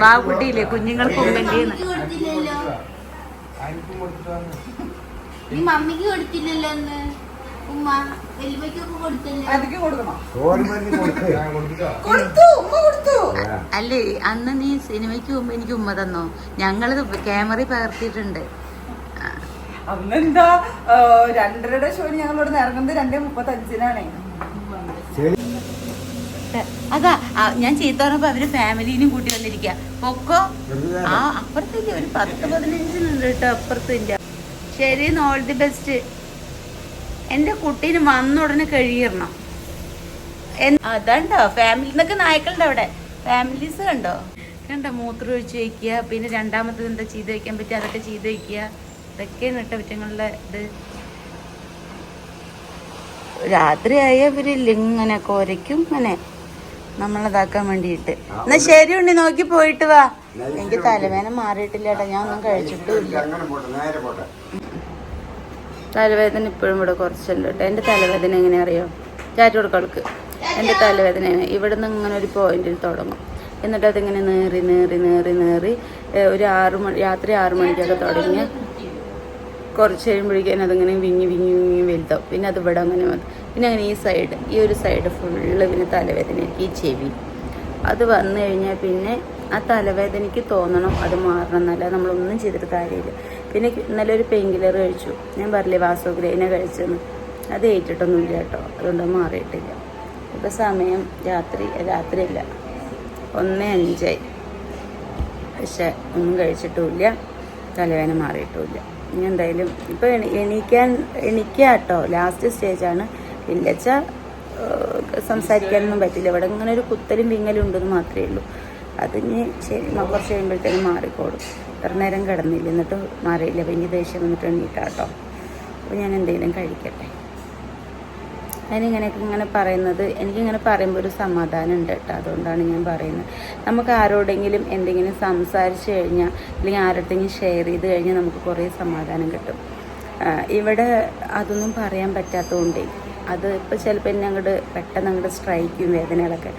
വാവുകുട്ടിയില്ലേ കുഞ്ഞുങ്ങൾക്ക് ഉമ്മന്റെ ഈ മമ്മിക്ക് കൊടുത്തില്ലല്ലോ അന്ന്. ഉമ്മ വെല്ലുമ്മയ്ക്കൊക്കെ കൊടുത്തില്ലേ? അല്ലേ അന്ന് നീ സിനിമയ്ക്ക് മുമ്പ് എനിക്ക് ഉമ്മ തന്നോ? ഞങ്ങളത് ക്യാമറയിൽ പകർത്തിയിട്ടുണ്ട്. അന്നെന്താ 2:30 ഷോന് ഞങ്ങൾ ഇവിടെ ഇറങ്ങുന്നത് 2:35 അതാ ഞാൻ ചീത്ത പറഞ്ഞപ്പോ അവര് ഫാമിലിനും കൂട്ടി വന്നിരിക്ക. പൊക്കോ അപ്പുറത്തില്ല ഒരു 10-15 കേട്ടോ അപ്പുറത്തില്ല. ശരി, ഓൾ ദി ബെസ്റ്റ്. എന്റെ കുട്ടീന് വന്ന ഉടനെ കഴിയണം. അതാണ്ടോ ഫാമിലിന്നൊക്കെ നായ്ക്കളുണ്ട് അവിടെ. ഫാമിലീസ് കണ്ടോ മൂത്രം ഒഴിച്ച് വയ്ക്കുക. പിന്നെ രണ്ടാമത്തത് എന്താ ചെയ്ത് വയ്ക്കാൻ പറ്റുക അതൊക്കെ ചെയ്ത് വയ്ക്കുക. ഇതൊക്കെയാണ് കേട്ടോ കുറ്റങ്ങളുടെ ഇത്. രാത്രിയായ ഇവരില്ല ഇങ്ങനെ കുരയ്ക്കും ഇങ്ങനെ നമ്മളതാക്കാൻ വേണ്ടിയിട്ട്. എന്നാ ശരി ഉണ്ണി, നോക്കി പോയിട്ട് വാ. എനിക്ക് തലവേദന മാറിയിട്ടില്ല കേട്ടോ, ഞാൻ ഒന്നും കഴിച്ചിട്ടില്ല. തലവേദന ഇപ്പോഴും ഇവിടെ കുറച്ചല്ലോ കേട്ടോ. എൻ്റെ തലവേദന എങ്ങനെ അറിയോ? ചാറ്റ് കൊടുക്കൾക്ക് എൻ്റെ തലവേദനയാണ് ഇവിടുന്ന് ഇങ്ങനെ ഒരു പോയിന്റിൽ തുടങ്ങും. എന്നിട്ട് അതിങ്ങനെ നേറി നേറി നേറി നേറി ഒരു രാത്രി 6 മണിക്കൊക്കെ തുടങ്ങി കുറച്ച് കഴിയുമ്പോഴേക്കും അതിങ്ങനെ വിങ്ങി വിങ്ങി വിങ്ങി വലുതാവും. പിന്നെ അത് ഇവിടെ അങ്ങനെ വന്നു. പിന്നെ അങ്ങനെ ഈ ഒരു സൈഡ് ഫുള്ള് പിന്നെ തലവേദനയ്ക്ക് ഈ ചെവി അത് വന്നു കഴിഞ്ഞാൽ പിന്നെ ആ തലവേദനയ്ക്ക് തോന്നണം അത് മാറണം എന്നല്ല നമ്മളൊന്നും ചെയ്തിട്ട് കാര്യമില്ല. പിന്നെ ഇന്നലെ ഒരു പെയിൻ കില്ലർ കഴിച്ചു. ഞാൻ പറഞ്ഞില്ലേ വാസോഗ്രൈന കഴിച്ചെന്ന്. അത് ഏറ്റിട്ടൊന്നുമില്ല കേട്ടോ, അതുകൊണ്ട് മാറിയിട്ടില്ല. ഇപ്പോൾ സമയം രാത്രിയല്ല 1:05 പക്ഷെ ഒന്നും കഴിച്ചിട്ടുമില്ല, തലവേദന മാറിയിട്ടുമില്ല. ഇനി എന്തായാലും ഇപ്പോൾ എണീക്കാട്ടോ ലാസ്റ്റ് സ്റ്റേജാണ്. ഇല്ലച്ച സംസാരിക്കാനൊന്നും പറ്റില്ല. ഇവിടെ ഇങ്ങനെ ഒരു കുത്തലും വിങ്ങലും ഉണ്ടെന്ന് മാത്രമേ ഉള്ളൂ. അതിന് കുറച്ച് കഴിയുമ്പോഴത്തേനും മാറിക്കോളും. ഇത്ര നേരം കിടന്നില്ല എന്നിട്ട് മാറിയില്ല. അപ്പോൾ എനിക്ക് ദേഷ്യം വന്നിട്ട് എണീറ്റാട്ടോ. അപ്പോൾ ഞാൻ എന്തെങ്കിലും കഴിക്കട്ടെ. ഇങ്ങനെ പറയുന്നത് എനിക്കിങ്ങനെ പറയുമ്പോൾ ഒരു സമാധാനം ഉണ്ട് കേട്ടോ. അതുകൊണ്ടാണ് ഞാൻ പറയുന്നത്. നമുക്ക് ആരോടെങ്കിലും എന്തെങ്കിലും സംസാരിച്ച് കഴിഞ്ഞാൽ അല്ലെങ്കിൽ ആരോടെങ്കിലും ഷെയർ ചെയ്ത് കഴിഞ്ഞാൽ നമുക്ക് കുറേ സമാധാനം കിട്ടും. ഇവിടെ അതൊന്നും പറയാൻ പറ്റാത്തതുകൊണ്ടേ അത് ഇപ്പോൾ ചിലപ്പോൾ എന്നെ പെട്ടെന്ന് അങ്ങോട്ട് സ്ട്രൈക്ക് ചെയ്യും വേദനകളൊക്കെ.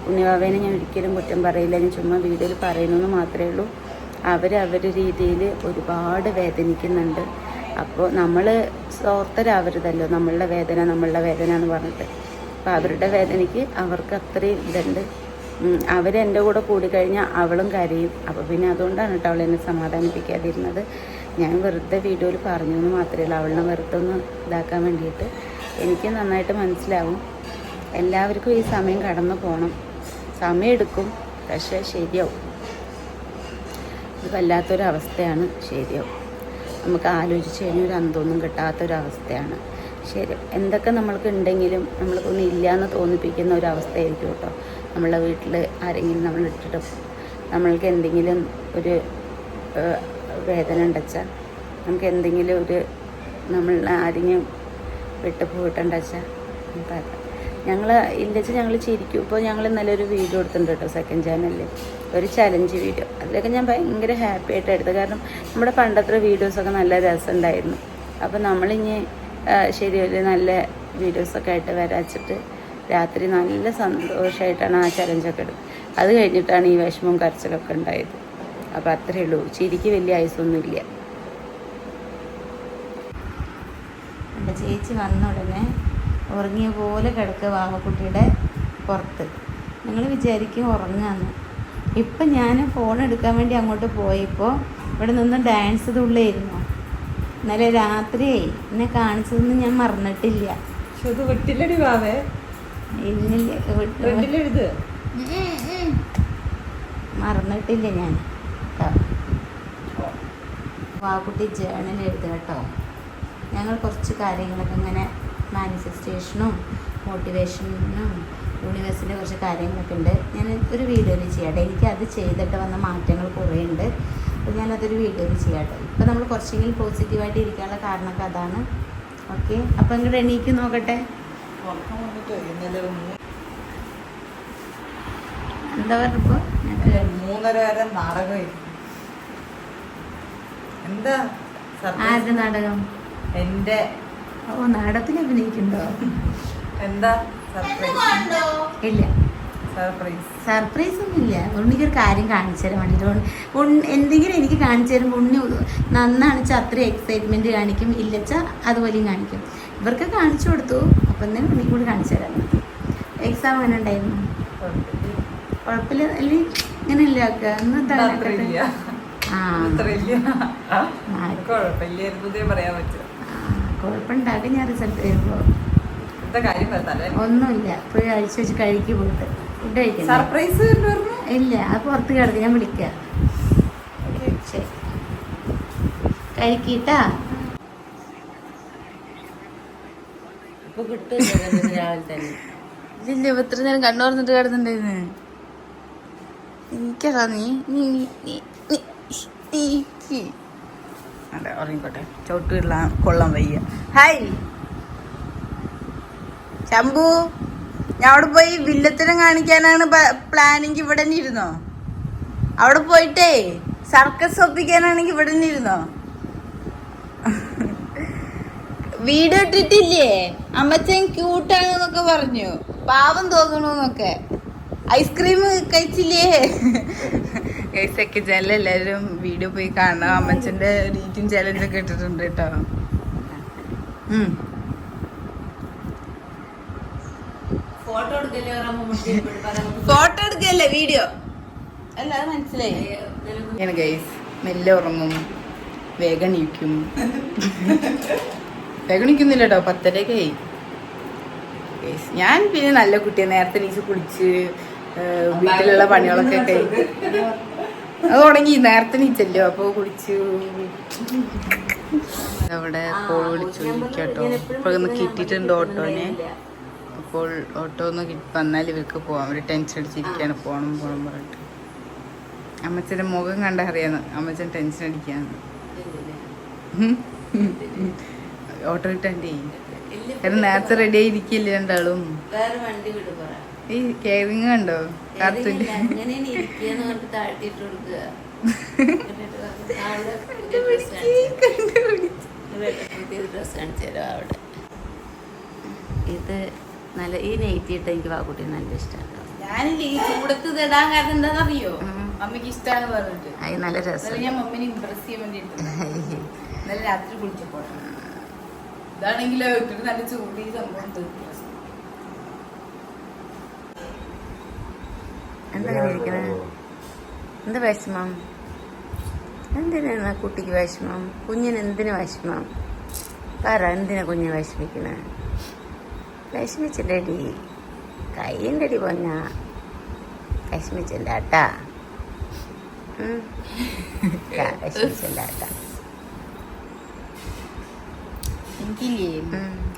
ഉണ്ണിവാവേനെ ഞാൻ ഒരിക്കലും കുറ്റം പറയില്ല. ഞാൻ ചുമ്മാ വീഡിയോയിൽ പറയുന്നെന്ന് മാത്രമേ ഉള്ളൂ. അവരുടെ രീതിയിൽ ഒരുപാട് വേദനിക്കുന്നുണ്ട്. അപ്പോൾ നമ്മൾ സ്വാർത്ഥരാവരുതല്ലോ നമ്മളുടെ വേദന എന്ന് പറഞ്ഞിട്ട്. അപ്പോൾ അവരുടെ വേദനയ്ക്ക് അവർക്ക് അത്രയും ഇതുണ്ട്. അവരെൻ്റെ കൂടെ കൂടിക്കഴിഞ്ഞാൽ അവളും കരയും. അപ്പോൾ പിന്നെ അതുകൊണ്ടാണ് കേട്ടോ അവൾ എന്നെ സമാധാനിപ്പിക്കാതിരുന്നത്. ഞാൻ വെറുതെ വീഡിയോയിൽ പറഞ്ഞു എന്ന് മാത്രമേ ഉള്ളൂ, അവളിനെ വെറുതെ ഒന്ന് ഇതാക്കാൻ വേണ്ടിയിട്ട്. എനിക്ക് നന്നായിട്ട് മനസ്സിലാവും എല്ലാവർക്കും ഈ സമയം കടന്നു പോകണം. സമയം എടുക്കും, പക്ഷേ ശരിയാവും. ഇത് വല്ലാത്തൊരവസ്ഥയാണ്. ശരിയാവും. നമുക്ക് ആലോചിച്ച് കഴിഞ്ഞാൽ ഒരു അന്തമൊന്നും കിട്ടാത്തൊരവസ്ഥയാണ്. ശരി, എന്തൊക്കെ നമ്മൾക്ക് ഉണ്ടെങ്കിലും നമ്മൾക്കൊന്നും ഇല്ലയെന്ന് തോന്നിപ്പിക്കുന്ന ഒരവസ്ഥയായിരിക്കും കേട്ടോ. നമ്മളെ വീട്ടിൽ ആരെങ്കിലും നമ്മൾ ഇട്ടിട്ട് നമ്മൾക്ക് എന്തെങ്കിലും ഒരു വേദന ഉണ്ടെച്ചാൽ നമുക്ക് എന്തെങ്കിലും നമ്മൾ ആരെങ്കിലും വിട്ട് പോയിട്ടുണ്ടെച്ചാൽ ഞങ്ങൾ ചിരിക്കും. ഇപ്പോൾ ഞങ്ങൾ ഇന്നലെ ഒരു വീഡിയോ എടുത്തിട്ടുണ്ട് കേട്ടോ സെക്കൻഡ് ചാനലിൽ, ഒരു ചലഞ്ച് വീഡിയോ. അതിലൊക്കെ ഞാൻ ഭയങ്കര ഹാപ്പി ആയിട്ട് എടുത്തത്. കാരണം നമ്മുടെ പണ്ടത്തെ വീഡിയോസൊക്കെ നല്ല രസമുണ്ടായിരുന്നു. അപ്പോൾ നമ്മളിനി ശരിയൊരു നല്ല വീഡിയോസൊക്കെ ആയിട്ട് വരാച്ചിട്ട് രാത്രി നല്ല സന്തോഷമായിട്ടാണ് ആ ചലഞ്ചൊക്കെ എടുത്തത്. അത് കഴിഞ്ഞിട്ടാണ് ഈ വിഷമവും കരച്ചിലൊക്കെ ഉണ്ടായത്. അപ്പോൾ അത്രയേ ഉള്ളൂ. ചിരിക്ക് വലിയ ആയുസൊന്നുമില്ല. എൻ്റെ ചേച്ചി വന്ന ഉടനെ ഉറങ്ങിയ പോലെ കിടക്കുക വാവക്കുട്ടിയുടെ പുറത്ത്. നിങ്ങൾ വിചാരിക്കും ഉറങ്ങാന്ന്. ഇപ്പം ഞാൻ ഫോൺ എടുക്കാൻ വേണ്ടി അങ്ങോട്ട് പോയപ്പോൾ ഇവിടെ നിന്ന് ഡാൻസ് തുള്ളിയിരുന്നു. ഇന്നലെ രാത്രിയായി എന്നെ കാണിച്ചതൊന്നും ഞാൻ മറന്നിട്ടില്ല. ഇത് വിട്ടില്ലടി വാവേ, റെഡിലെഴുത്. മറന്നിട്ടില്ല ഞാൻ വാക്കുട്ടി ജേണൽ എഴുതുക കേട്ടോ. ഞങ്ങൾ കുറച്ച് കാര്യങ്ങളൊക്കെ ഇങ്ങനെ മാനിഫെസ്റ്റേഷനും മോട്ടിവേഷനും യൂണിവേഴ്സിൻ്റെ കുറച്ച് കാര്യങ്ങളൊക്കെ ഉണ്ട്. ഞാൻ ഒരു വീഡിയോയിൽ ചെയ്യാട്ടെ. എനിക്ക് അത് ചെയ്തിട്ട് വന്ന മാറ്റങ്ങൾ കുറേ ഉണ്ട്. അപ്പോൾ ഞാനതൊരു വീഡിയോയിൽ ചെയ്യാട്ടെ. ഇപ്പോൾ നമ്മൾ കുറച്ചെങ്കിലും പോസിറ്റീവായിട്ട് ഇരിക്കാനുള്ള കാരണമൊക്കെ അതാണ്. ഓക്കെ, അപ്പോൾ ഇങ്ങോട്ട് എണീക്ക് നോക്കട്ടെ. എന്താ പറഞ്ഞപ്പോൾ 3:30 വരെ നാടകമായിരുന്നു. എന്താ ആരുടെ നാടകം? എന്റെ. ഓ, നാടകത്തിൽ അഭിനയിക്കുന്നുണ്ടോ? എന്താ സർപ്രൈസ്? ഇല്ല, സർപ്രൈസ് സർപ്രൈസ് ഒന്നും ഇല്ല. ഉണ്ണിക്കൊരു കാര്യം കാണിച്ചു തരാൻ വേണ്ടിയിട്ട് എന്തെങ്കിലും എനിക്ക് കാണിച്ചു തരുമ്പോൾ ഉണ്ണി നന്നാണെച്ചാൽ അത്രയും എക്സൈറ്റ്മെൻറ്റ് കാണിക്കും, ഇല്ലച്ചാൽ അതുപോലെയും കാണിക്കും. ഇവർക്ക് കാണിച്ചു കൊടുത്തു, അപ്പം തന്നെ ഉണ്ണിക്ക് കൂടി കാണിച്ചു തരാം. എക്സാം എങ്ങനെ ഉണ്ടായിരുന്നു? കുഴപ്പമില്ല അല്ലേ? ഇങ്ങനെയല്ലേ ആക്കുക? കുഴപ്പമുണ്ടാകും. ഞാൻ റിസൾട്ട് വരുമ്പോൾ ഒന്നുമില്ല. പോയി അഴിച്ചു വെച്ച് കഴിക്ക് പോയിട്ട് ഫുഡ് കഴിക്കണം. സർപ്രൈസ് ഇല്ല, അത് പുറത്ത് കിടക്ക്, ഞാൻ വിളിക്കാം. ശരി, കഴിക്കട്ടാ. രാവിലെ തന്നെ ഇല്ല, ഇത്ര നേരം കണ്ണുറന്നിട്ട് കിടന്നുണ്ടായിരുന്നു. എനിക്കതാ അതെ, ഉറങ്ങിക്കോട്ടെ. ചവിട്ടില്ല, കൊള്ളാൻ വയ്യ. ഹായ് ശംഭു, ഞാൻ അവിടെ പോയി വില്ലത്തിനെ കാണിക്കാനാണ് പ്ലാനിങ്. ഇവിടെ തന്നെ ഇരുന്നോ? അവിടെ പോയിട്ടേ സർക്കസ് ഒപ്പിക്കാനാണെങ്കിൽ ഇവിടെ തന്നെ ഇരുന്നോ? വീഡിയോ ഇട്ടിട്ടില്ലേ? അമ്മച്ചൻ ക്യൂട്ടാണെന്നൊക്കെ പറഞ്ഞു, പാവം തോന്നണൂന്നൊക്കെ. ഐസ്ക്രീം കഴിച്ചില്ലേ? സെക്കൻഡ് എല്ലാവരും വീഡിയോ പോയി കാണണം. അമ്മച്ചന്റെ ഈറ്റിംഗ് ചാലഞ്ചൊക്കെ ഇട്ടിട്ടുണ്ട് കേട്ടോ. ഫോട്ടോ എടുക്കല്ലേ, വീഡിയോ അല്ല, അത് മനസ്സിലായി. ഞാൻ ഗൈസ് മെല്ലെ ഉറങ്ങും, വേഗം എണീക്കും. വേഗം എണീക്കുന്നില്ല കേട്ടോ, 10:30 ഞാൻ പിന്നെ നല്ല കുട്ടിയെ നേരത്തെ എണീച്ച് കുളിച്ച് വീട്ടിലുള്ള പണികളൊക്കെ അത് തുടങ്ങി. നേരത്തെ എണീച്ചല്ലോ, അപ്പോൾ കുളിച്ചു. അവിടെ കോൾ വിളിച്ചു കേട്ടോ. ഇപ്പോൾ ഒന്ന് കിട്ടിയിട്ടുണ്ട് ഓട്ടോനെ. അപ്പോൾ ഓട്ടോ ഒന്ന് വന്നാൽ ഇവർക്ക് പോവാം. അവർ ടെൻഷൻ അടിച്ചിരിക്കുകയാണ്, പോകണം പറഞ്ഞിട്ട്. അമ്മച്ചൻ്റെ മുഖം കണ്ടാൽ അറിയാന്ന് അമ്മച്ചൻ ടെൻഷൻ അടിക്കാന്ന്. ഓട്ടോ കിട്ടണ്ടേ, കാരണം നേരത്തെ റെഡി ആയിരിക്കില്ല രണ്ടാളും. ഈ കെയറിങ് കണ്ടോ കാർട്ടൂൻ്റെ? ഇത് നല്ല ഈ നെയ്റ്റി ഇട്ട് എനിക്ക് വാക്കുട്ടി നല്ല ഇഷ്ടമാണ്. ഞാനില്ല ഈ ചൂടത്ത് ഇടാൻ കാരണം എന്താണെന്നറിയോ? മമ്മിക്ക് ഇഷ്ടമാണെന്ന് പറഞ്ഞിട്ട്. അത് നല്ല രസം. ഞാൻ മമ്മിനെ ഇമ്പ്രസ് ചെയ്യാൻ വേണ്ടിയിട്ട് ഇന്നലെ രാത്രി കുളിച്ചപ്പോൾ ഇതാണെങ്കിലോ ഇട്ടിട്ട് നല്ല ചൂട്. ഈ സംഭവം എന്താ ഇരിക്കണേ? എന്താ വിഷമം? എന്തിനാ കുട്ടിക്ക് വിഷമം? കുഞ്ഞിന് എന്തിനു വിഷമം? പറ, എന്തിനാ കുഞ്ഞ് വിഷമിക്കണേ? വിഷമിച്ചില്ലടി, കൈൻ്റെ അടി പൊന്ന വിഷമിച്ചില്ല കേട്ടാ. വിഷമിച്ചില്ല കേട്ടാ. എനിക്കില്ലേ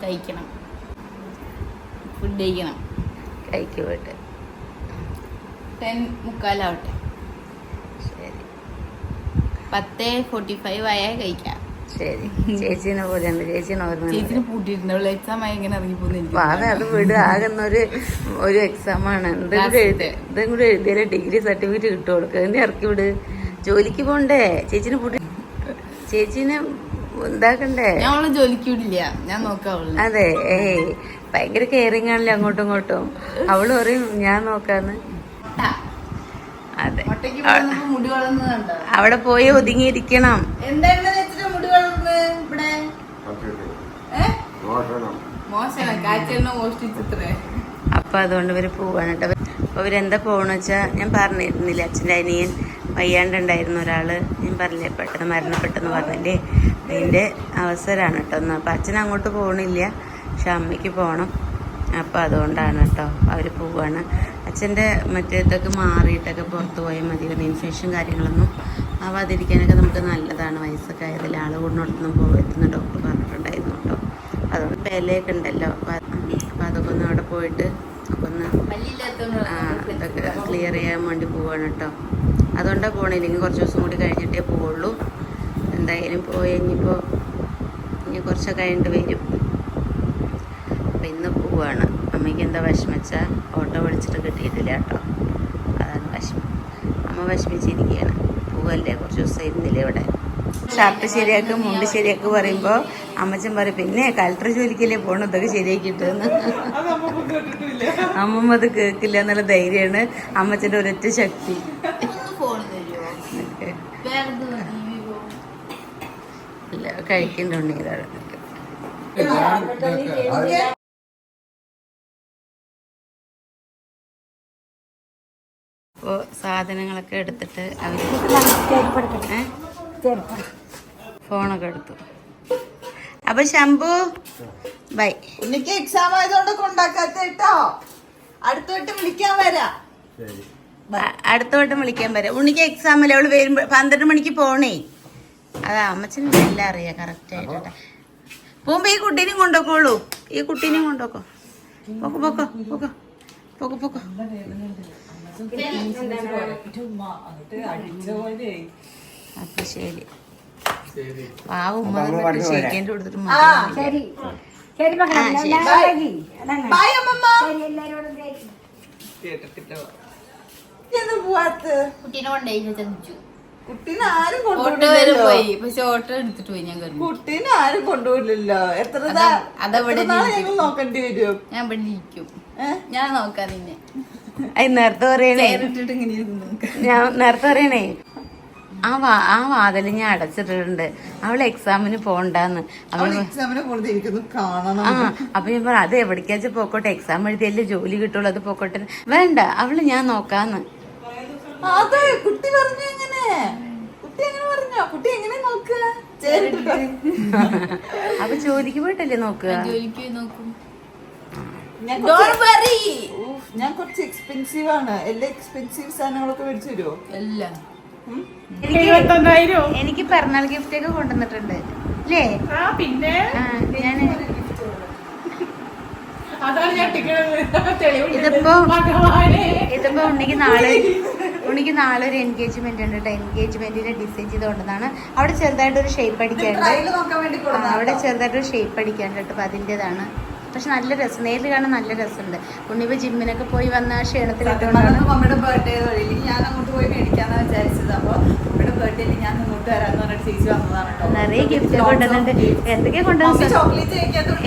കഴിക്കണം, ഫുഡ് കഴിക്കണം. കഴിക്ക് പോയിട്ട് 10:45 ശരി. 10:45 ആയാൽ കഴിക്കാം. ശരി, ചേച്ചീനെ പോലെ ഉണ്ട്. ചേച്ചീനെ ഓർമ്മ ചേച്ചിനെ പൂട്ടിയിട്ടുണ്ടാവുള്ളൂ. എക്സാം ആയി ഇങ്ങനെ ഇറങ്ങിപ്പോകുന്നു. വാവ അത് വിട്, ആകുന്നൊരു എക്സാമാണ്. ഇതും കൂടെ എഴുതിയാലേ ഡിഗ്രി സർട്ടിഫിക്കറ്റ് കിട്ടും. കൊടുക്കുക എന്ത് ഇറക്കി വിട്. ജോലിക്ക് പോണ്ടേ? ചേച്ചിനെ പൂട്ടി, ചേച്ചീനെ എന്താക്കണ്ടേ? ഞാൻ ജോലിക്ക് വിടില്ല, ഞാൻ നോക്കാവുള്ളൂ. അതെ, ഭയങ്കര കെയറിങ് ആണല്ലേ അങ്ങോട്ടും ഇങ്ങോട്ടും. അവള് പറയും ഞാൻ നോക്കാന്ന്. അതെ, മുടി വളർന്നതുണ്ടോ? അവിടെ പോയി ഒതുങ്ങിയിരിക്കണം. എന്താണ് മുടി വളർന്ന് ഇവിടെ മോശമാണ്, കാച്ചെണ്ണ മോഷ്ടിച്ചത്രേ. അപ്പൊ അതുകൊണ്ട് ഇവര് പോവാണ് കേട്ടോ. അപ്പൊ ഇവരെന്താ പോകണെന്ന് വെച്ചാൽ ഞാൻ പറഞ്ഞിരുന്നില്ല, അച്ഛൻ്റെ അനിയൻ വയ്യാണ്ടുണ്ടായിരുന്ന ഒരാള്, ഞാൻ പറഞ്ഞില്ലേ പെട്ടെന്ന് മരണപ്പെട്ടെന്ന് പറഞ്ഞില്ലേ, അതിന്റെ അവസരമാണ് കേട്ടോ. അപ്പം അച്ഛൻ അങ്ങോട്ട് പോകണില്ല, പക്ഷെ അമ്മയ്ക്ക് പോകണം. അപ്പോൾ അതുകൊണ്ടാണ് കേട്ടോ അവർ പോവുകയാണ്. അച്ഛൻ്റെ മറ്റേ ഇതൊക്കെ മാറിയിട്ടൊക്കെ പുറത്ത് പോയാൽ മതി. ഇൻഫെക്ഷൻ കാര്യങ്ങളൊന്നും ആവാതിരിക്കാനൊക്കെ നമുക്ക് നല്ലതാണ്. വയസ്സൊക്കെ ആയതിൽ ആൾ കൂടുന്നിടത്തൊന്നും പോകരുതെന്ന് ഡോക്ടർ പറഞ്ഞിട്ടുണ്ടായിരുന്നു കേട്ടോ. അതുകൊണ്ട് വിലയൊക്കെ ഉണ്ടല്ലോ. അപ്പോൾ അതൊക്കെ ഒന്ന് അവിടെ പോയിട്ട് ഒന്ന് ഇതൊക്കെ ക്ലിയർ ചെയ്യാൻ വേണ്ടി പോവാണ് കേട്ടോ. അതുകൊണ്ടാണ് പോകണേ. ഇല്ലെങ്കിൽ കുറച്ച് ദിവസം കൂടി കഴിഞ്ഞിട്ടേ പോവുള്ളൂ. എന്തായാലും പോയി ഇനിയിപ്പോൾ ഇനി കുറച്ചൊക്കെ കഴിഞ്ഞിട്ട് വരും. അപ്പം ഇന്ന് പോവാണ്. അമ്മയ്ക്ക് എന്താ വിഷമിച്ചാൽ ഓട്ടോ വിളിച്ചിട്ട് കിട്ടിയിട്ടില്ല കേട്ടോ. അതാണ് വിഷമം. അമ്മ വിഷമിച്ചിരിക്കുകയാണ്. പോവല്ലേ, കുറച്ച് ദിവസം ഇരുന്നില്ല ഇവിടെ. ഷർട്ട് ശരിയാക്കും, മുണ്ട് ശരിയാക്കും പറയുമ്പോൾ അമ്മച്ചൻ പറയും പിന്നെ കലക്ടർ ജോലിക്കല്ലേ പോകണം, ഇതൊക്കെ ശരിയാക്കിയിട്ടെന്ന്. അമ്മമ്മ അത് കേൾക്കില്ല എന്നുള്ള ധൈര്യമാണ് അമ്മച്ചൻ്റെ ഒരൊറ്റ ശക്തി. ഇല്ല കഴിക്കുന്നുണ്ട്. അപ്പോൾ സാധനങ്ങളൊക്കെ എടുത്തിട്ട് അവർ ഫോണൊക്കെ എടുത്തു. അപ്പൊ ശംഭു ബൈ. എനിക്ക് എക്സാം ആയതുകൊണ്ട് കൊണ്ടാക്കാത്ത കേട്ടോ. അടുത്തോട്ട് വിളിക്കാൻ വരാം. അടുത്ത വട്ടം വിളിക്കാൻ വരാം. ഉണ്ണിക്ക് എക്സാമില്ല. അവള് വരുമ്പോ 12 മണിക്ക് പോണേ. അതാ അമ്മച്ചനും എല്ലാം അറിയാം കറക്റ്റ് ആയിട്ട്. പോകുമ്പോ ഈ കുട്ടീനെയും കൊണ്ടോക്കോളൂ. ഈ കുട്ടീനെയും കൊണ്ടോക്കോ. പോക്കോ പോക്കോ പോക്കോ പോക്കോ പോക്കോ. അപ്പൊ ശരി. പാവം ഷേക്കേൻ്റെ കൊടുത്തിട്ട് കുട്ടീനെ കൊണ്ടുപോയി ചതിച്ചു. കുട്ടീനെ ആരും പോയി. പക്ഷെ ഓട്ടോ എടുത്തിട്ട് പോയി. ഞാൻ കുട്ടീനെ ആരും കൊണ്ടുപോയില്ലല്ലോ. അതവിടെ ഞങ്ങൾ നോക്കേണ്ടി വരും. ഞാൻ ഇവിടെ ഇരിക്കും. ഞാൻ നോക്കാം നിന്നെ. നേരത്തെ പറയണേ, ഞാൻ നേരത്തെ പറയണേ ആ വാതിൽ ഞാൻ അടച്ചിട്ടിട്ടുണ്ട്. അവള് എക്സാമിന് പോണ്ടാന്ന്. ആ അപ്പൊ ഞാൻ പറഞ്ഞു അത് എവിടേക്കാച്ച പോക്കോട്ടെ, എക്സാം എഴുതിയല്ലേ ജോലി കിട്ടുള്ളൂ, അത് പോക്കോട്ടെ. വേണ്ട അവള് ഞാൻ നോക്കാന്ന്. കുട്ടി പറഞ്ഞു. എങ്ങനെ കുട്ടി എങ്ങനെ പറഞ്ഞോ? കുട്ടി എങ്ങനെ നോക്കുക? അപ്പൊ ജോലിക്ക് പോയിട്ടല്ലേ നോക്കുക? ജോലിക്ക് നോക്കും. ഞാൻ കുറച്ച് എക്സ്പെൻസീവ് ആണ്. എല്ലാ എക്സ്പെൻസീവ് സാധനങ്ങളൊക്കെ മേടിച്ചു തരുമോ? എല്ലാം എനിക്ക് പിറന്നാൾ ഗിഫ്റ്റ് ഒക്കെ കൊണ്ടുവന്നിട്ടുണ്ട് അല്ലേ? പിന്നെ ഇതിപ്പോ ഉണ്ണിക്ക് നാളെ ഒരു എൻഗേജ്മെന്റ് ഉണ്ട് കേട്ടോ. എൻഗേജ്മെന്റിനെ ഡിസൈൻ ചെയ്ത് കൊണ്ടതാണ്. അവിടെ ചെറുതായിട്ടൊരു ഷേപ്പ് അടിക്കാണ്ട്, അവിടെ ചെറുതായിട്ടൊരു ഷേപ്പ് അടിക്കാണ്ട് കേട്ടോ. അപ്പൊ അതിൻ്റെതാണ്. പക്ഷെ നല്ല രസം, നേരിൽ കാണാൻ നല്ല രസമുണ്ട്. ഉണ്ണിപ്പോ ജിമ്മിനൊക്കെ പോയി വന്ന ക്ഷീണത്തിലിട്ടുകൊണ്ടാണ്. മമ്മിയുടെ ബർത്ത്ഡേ വഴി ഞാൻ അങ്ങോട്ട് പോയി മേടിക്കാന്നാ വിചാരിച്ചത്. അപ്പൊ മമ്മിയുടെ ബർത്ത്ഡേയിൽ ഞാൻ ഇങ്ങോട്ട് വരാന്ന് പറഞ്ഞിട്ട് ചേച്ചി വന്നതാണ്. നിറയെ ഗിഫ്റ്റ് കൊണ്ടുവന്നിട്ടുണ്ട്. എന്തൊക്കെ കൊണ്ടുവന്നു?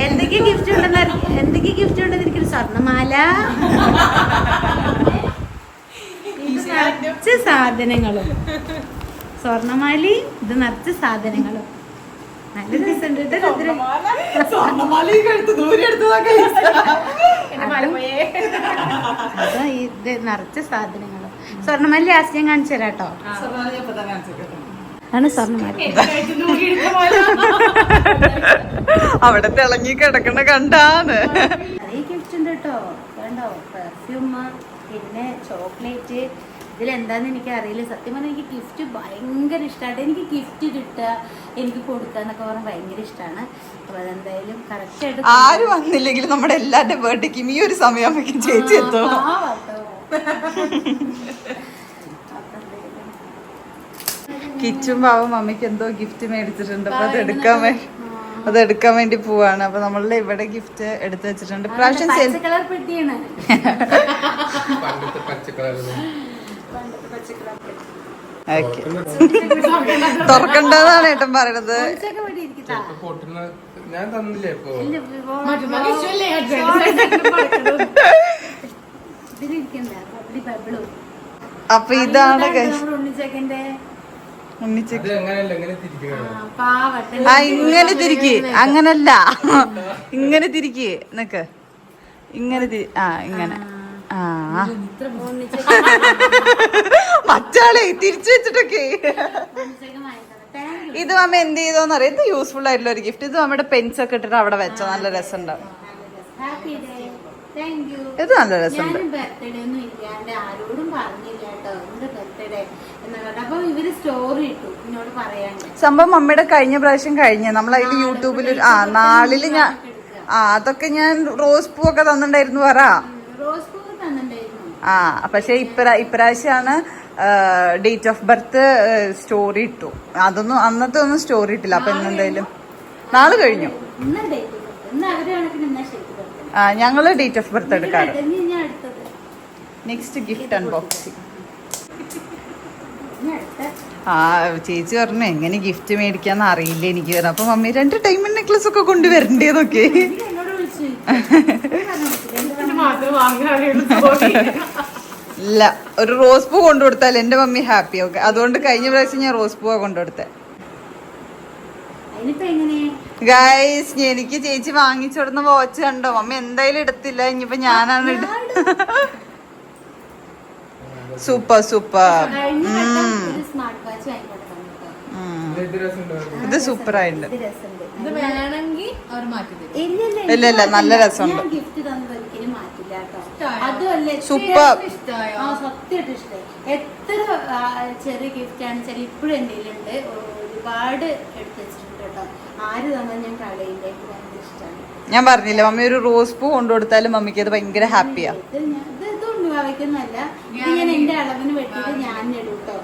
എന്തൊക്കെ ഗിഫ്റ്റ് ഉണ്ടെന്ന് എനിക്കൊരു സ്വർണ്ണമാല, നിറച്ച് സാധനങ്ങളും, സ്വർണ്ണമാലയും ഇത് നിറച്ച് സാധനങ്ങളും. നല്ല രസമുണ്ട്. അതാ ഇത് നിറച്ച സാധനങ്ങളും. സ്വർണ്ണമാല ലാസ്റ്റ് ഞാൻ കാണിച്ചു തരാം കേട്ടോ. ആണ് സ്വർണ്ണമാല. അവിടെ തിളങ്ങി കിടക്കണ കണ്ടാന്ന്. അതേ ഗിഫ്റ്റ് ഉണ്ട് കേട്ടോ. കണ്ടോ, പെർഫ്യൂം, പിന്നെ ചോക്ലേറ്റ്. ഇതിലെന്താന്ന് എനിക്ക് അറിയില്ല. സത്യം പറഞ്ഞാൽ എനിക്ക് ഗിഫ്റ്റ് ഭയങ്കര ഇഷ്ടമാണ്. എനിക്ക് ഗിഫ്റ്റ് കിട്ടുക, എനിക്ക് കൊടുക്കുക എന്നൊക്കെ പറഞ്ഞാൽ ഭയങ്കര ഇഷ്ടമാണ്. അപ്പൊ അതെന്തായാലും കറക്റ്റ് ആയിട്ട് ആരും വന്നില്ലെങ്കിലും നമ്മുടെ എല്ലാവരുടെ ബർത്ത്ഡേക്കും ഈ ഒരു സമയമാകുമ്പോൾ ചേച്ചി എത്തും. കിച്ചും പാവം മമ്മിക്ക് എന്തോ ഗിഫ്റ്റ് മേടിച്ചിട്ടുണ്ട്. അപ്പൊ അതെടുക്കാൻ വേണ്ടി പോവാണ്. അപ്പൊ നമ്മളുടെ ഇവിടെ ഗിഫ്റ്റ് എടുത്തു വെച്ചിട്ടുണ്ട്. പ്രാവശ്യം കളർ പെട്ടിയാണ്. തുറക്കണ്ടെന്നാണ് ഏട്ടൻ പറയണത്. ഞാൻ തന്നില്ലേ ഇപ്പൊ? അപ്പൊ ഇതാണ് ഇങ്ങനെ തിരിക്ക്. അങ്ങനല്ല, ഇങ്ങനെ തിരിക്ക്. നിക്ക് ഇങ്ങനെ ഇങ്ങനെ. മറ്റാളെ തിരിച്ചു വെച്ചിട്ടൊക്കെ ഇത് മമ്മ എന്ത് ചെയ്തോന്ന് അറിയാം. ഇത് യൂസ്ഫുൾ ആയിട്ടുള്ള ഒരു ഗിഫ്റ്റ്. ഇത് നമ്മുടെ പെൻസ് ഒക്കെ ഇട്ടിട്ട് അവിടെ വെച്ചോ, നല്ല രസമുണ്ടാവും. Happy day. Thank you. ഇത് നല്ല രസമുണ്ട്. ഞാൻ ബർത്ത്ഡേ ഒന്നും ഇല്ലാണ്ട് ആരോടും പറഞ്ഞില്ല കേട്ടോ എന്റെ ബർത്ത്ഡേ എന്ന് പറഞ്ഞ. അപ്പൊ ഇവര് സ്റ്റോറി ഇട്ടു എന്നോട് പറയാണ്ട്. സംഭവം മമ്മിയുടെ കഴിഞ്ഞ പ്രാവശ്യം കഴിഞ്ഞ നമ്മൾ അതിൽ യൂട്യൂബിൽ നാളില് ഞാൻ അതൊക്കെ ഞാൻ റോസ് പൂ ഒക്കെ തന്നിട്ടുണ്ടായിരുന്നു പറ. റോസ് പൂ തന്നിട്ടുണ്ടായിരുന്നു. പക്ഷെ ഇപ്രാവശ്യമാണ് ഡേറ്റ് ഓഫ് ബർത്ത് സ്റ്റോറി ഇട്ടു. അതൊന്നും അന്നത്തെ ഒന്നും സ്റ്റോറി ഇട്ടില്ല. അപ്പൊ എന്തായാലും നാളെ കഴിഞ്ഞു. ഞങ്ങള് ഡേറ്റ് ഓഫ് ബർത്ത് എടുക്കാറ്. Next gift unboxing. ചേച്ചി പറഞ്ഞു എങ്ങനെ ഗിഫ്റ്റ് മേടിക്കാന്ന് അറിയില്ല എനിക്ക്. അപ്പൊ മമ്മി 2 ഡയമണ്ട് നെക്ലസ് ഒക്കെ കൊണ്ടുവരണ്ടേന്നൊക്കെ. ഇല്ല, ഒരു റോസ് പൂ കൊണ്ടുകൊടുത്താൽ എന്റെ മമ്മി ഹാപ്പി. ഓക്കെ, അതുകൊണ്ട് കഴിഞ്ഞ പ്രാവശ്യം ഞാൻ റോസ് പൂവാ കൊണ്ടുകൊടുത്തേ. ഗൈസ്, എനിക്ക് ചേച്ചി വാങ്ങിച്ചോടുന്ന വാച്ച് കണ്ടോ? മമ്മി എന്തായാലും എടുത്തില്ല. ഇനിയിപ്പോ ഞാനാണ് സൂപ്പർ സൂപ്പർ. ഇത് സൂപ്പർ ആയിട്ടുണ്ട്. ഇല്ല ഇല്ല, നല്ല രസമുണ്ട്. സൂപ്പർ. സത്യമായിട്ട് ഇഷ്ടമായി. എത്ര ചെറിയ ഗിഫ്റ്റ് ആണെന്ന് ഇപ്പോഴും എന്തെങ്കിലും ഉണ്ട്. ഒരുപാട് എടുത്ത് വെച്ചിട്ടുണ്ട് കേട്ടോ. ആര് തന്നെ ഞാൻ കളയില്ല. എനിക്ക് ഭയങ്കര ഇഷ്ടമാണ്. ഞാൻ പറഞ്ഞില്ല മമ്മി ഒരു റോസ് പൂ കൊണ്ടുകൊടുത്താലും മമ്മിക്ക് അത് ഭയങ്കര ഹാപ്പിയാ. ഇതൊന്നും വയ്ക്കുന്നല്ല. ഇത് ഞാൻ എന്റെ അളവിന് വെട്ടിട്ട് ഞാൻ ഇടും കേട്ടോ.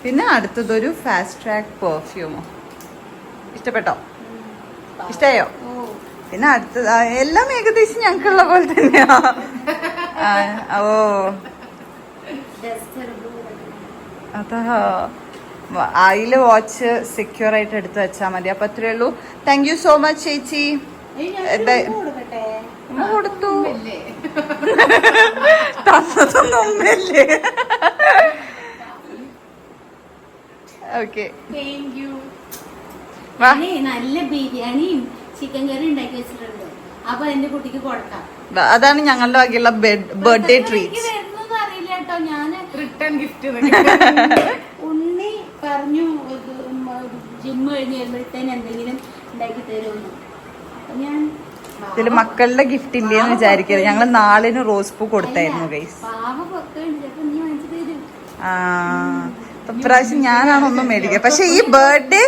പിന്നെ അടുത്തതൊരു ഫാസ്റ്റ് ട്രാക്ക് പെർഫ്യൂമോ. ഇഷ്ടപ്പെട്ടോ? ഇഷ്ടായോ? പിന്നെ അടുത്തത് എല്ലാം ഏകദേശം ഞങ്ങൾക്കുള്ള പോലെ തന്നെയാ. ഓ അതാ അതില് വാച്ച് സെക്യൂർ ആയിട്ട് എടുത്ത് വെച്ചാൽ മതി. അപ്പൊ അത്രേ ഉള്ളൂ. താങ്ക് യു സോ മച്ച് ചേച്ചി. കൊടുത്തു തന്നതൊന്നും ഉമ്മയല്ലേ. ഓക്കെ, നല്ല ബിരിയാണിയും ചിക്കൻ കറി ഉണ്ടാക്കി വെച്ചിട്ടുണ്ട്. അപ്പൊ എന്റെ കുട്ടിക്ക് കൊടുക്കാം. അതാണ് ഞങ്ങളുടെ വകയുള്ള ബർത്ത്ഡേ ട്രീറ്റ്. അറിയില്ല കേട്ടോ. ഞാന് റിട്ടേൺ ഗിഫ്റ്റ് ഉണ്ണി പറഞ്ഞു ജിമ്മ് കഴിഞ്ഞ് വരുമ്പോഴത്തേന് എന്തെങ്കിലും ഉണ്ടാക്കി തരുമെന്ന്. അപ്പൊ ഞാൻ ഇതില് മക്കളുടെ ഗിഫ്റ്റ് ഇല്ലേന്ന് വിചാരിക്കരുത്. ഞങ്ങള് 4 റോസ് പൂ കൊടുത്തായിരുന്നു ഗൈസ്. പാവ പൊക്കുണ്ട്. നീ വാങ്ങിച്ചു തരും. ഇപ്രാവശ്യം ഞാനാണ് ഒന്നും മേടിക്കുക. പക്ഷെ ഈ ബർത്ത്ഡേ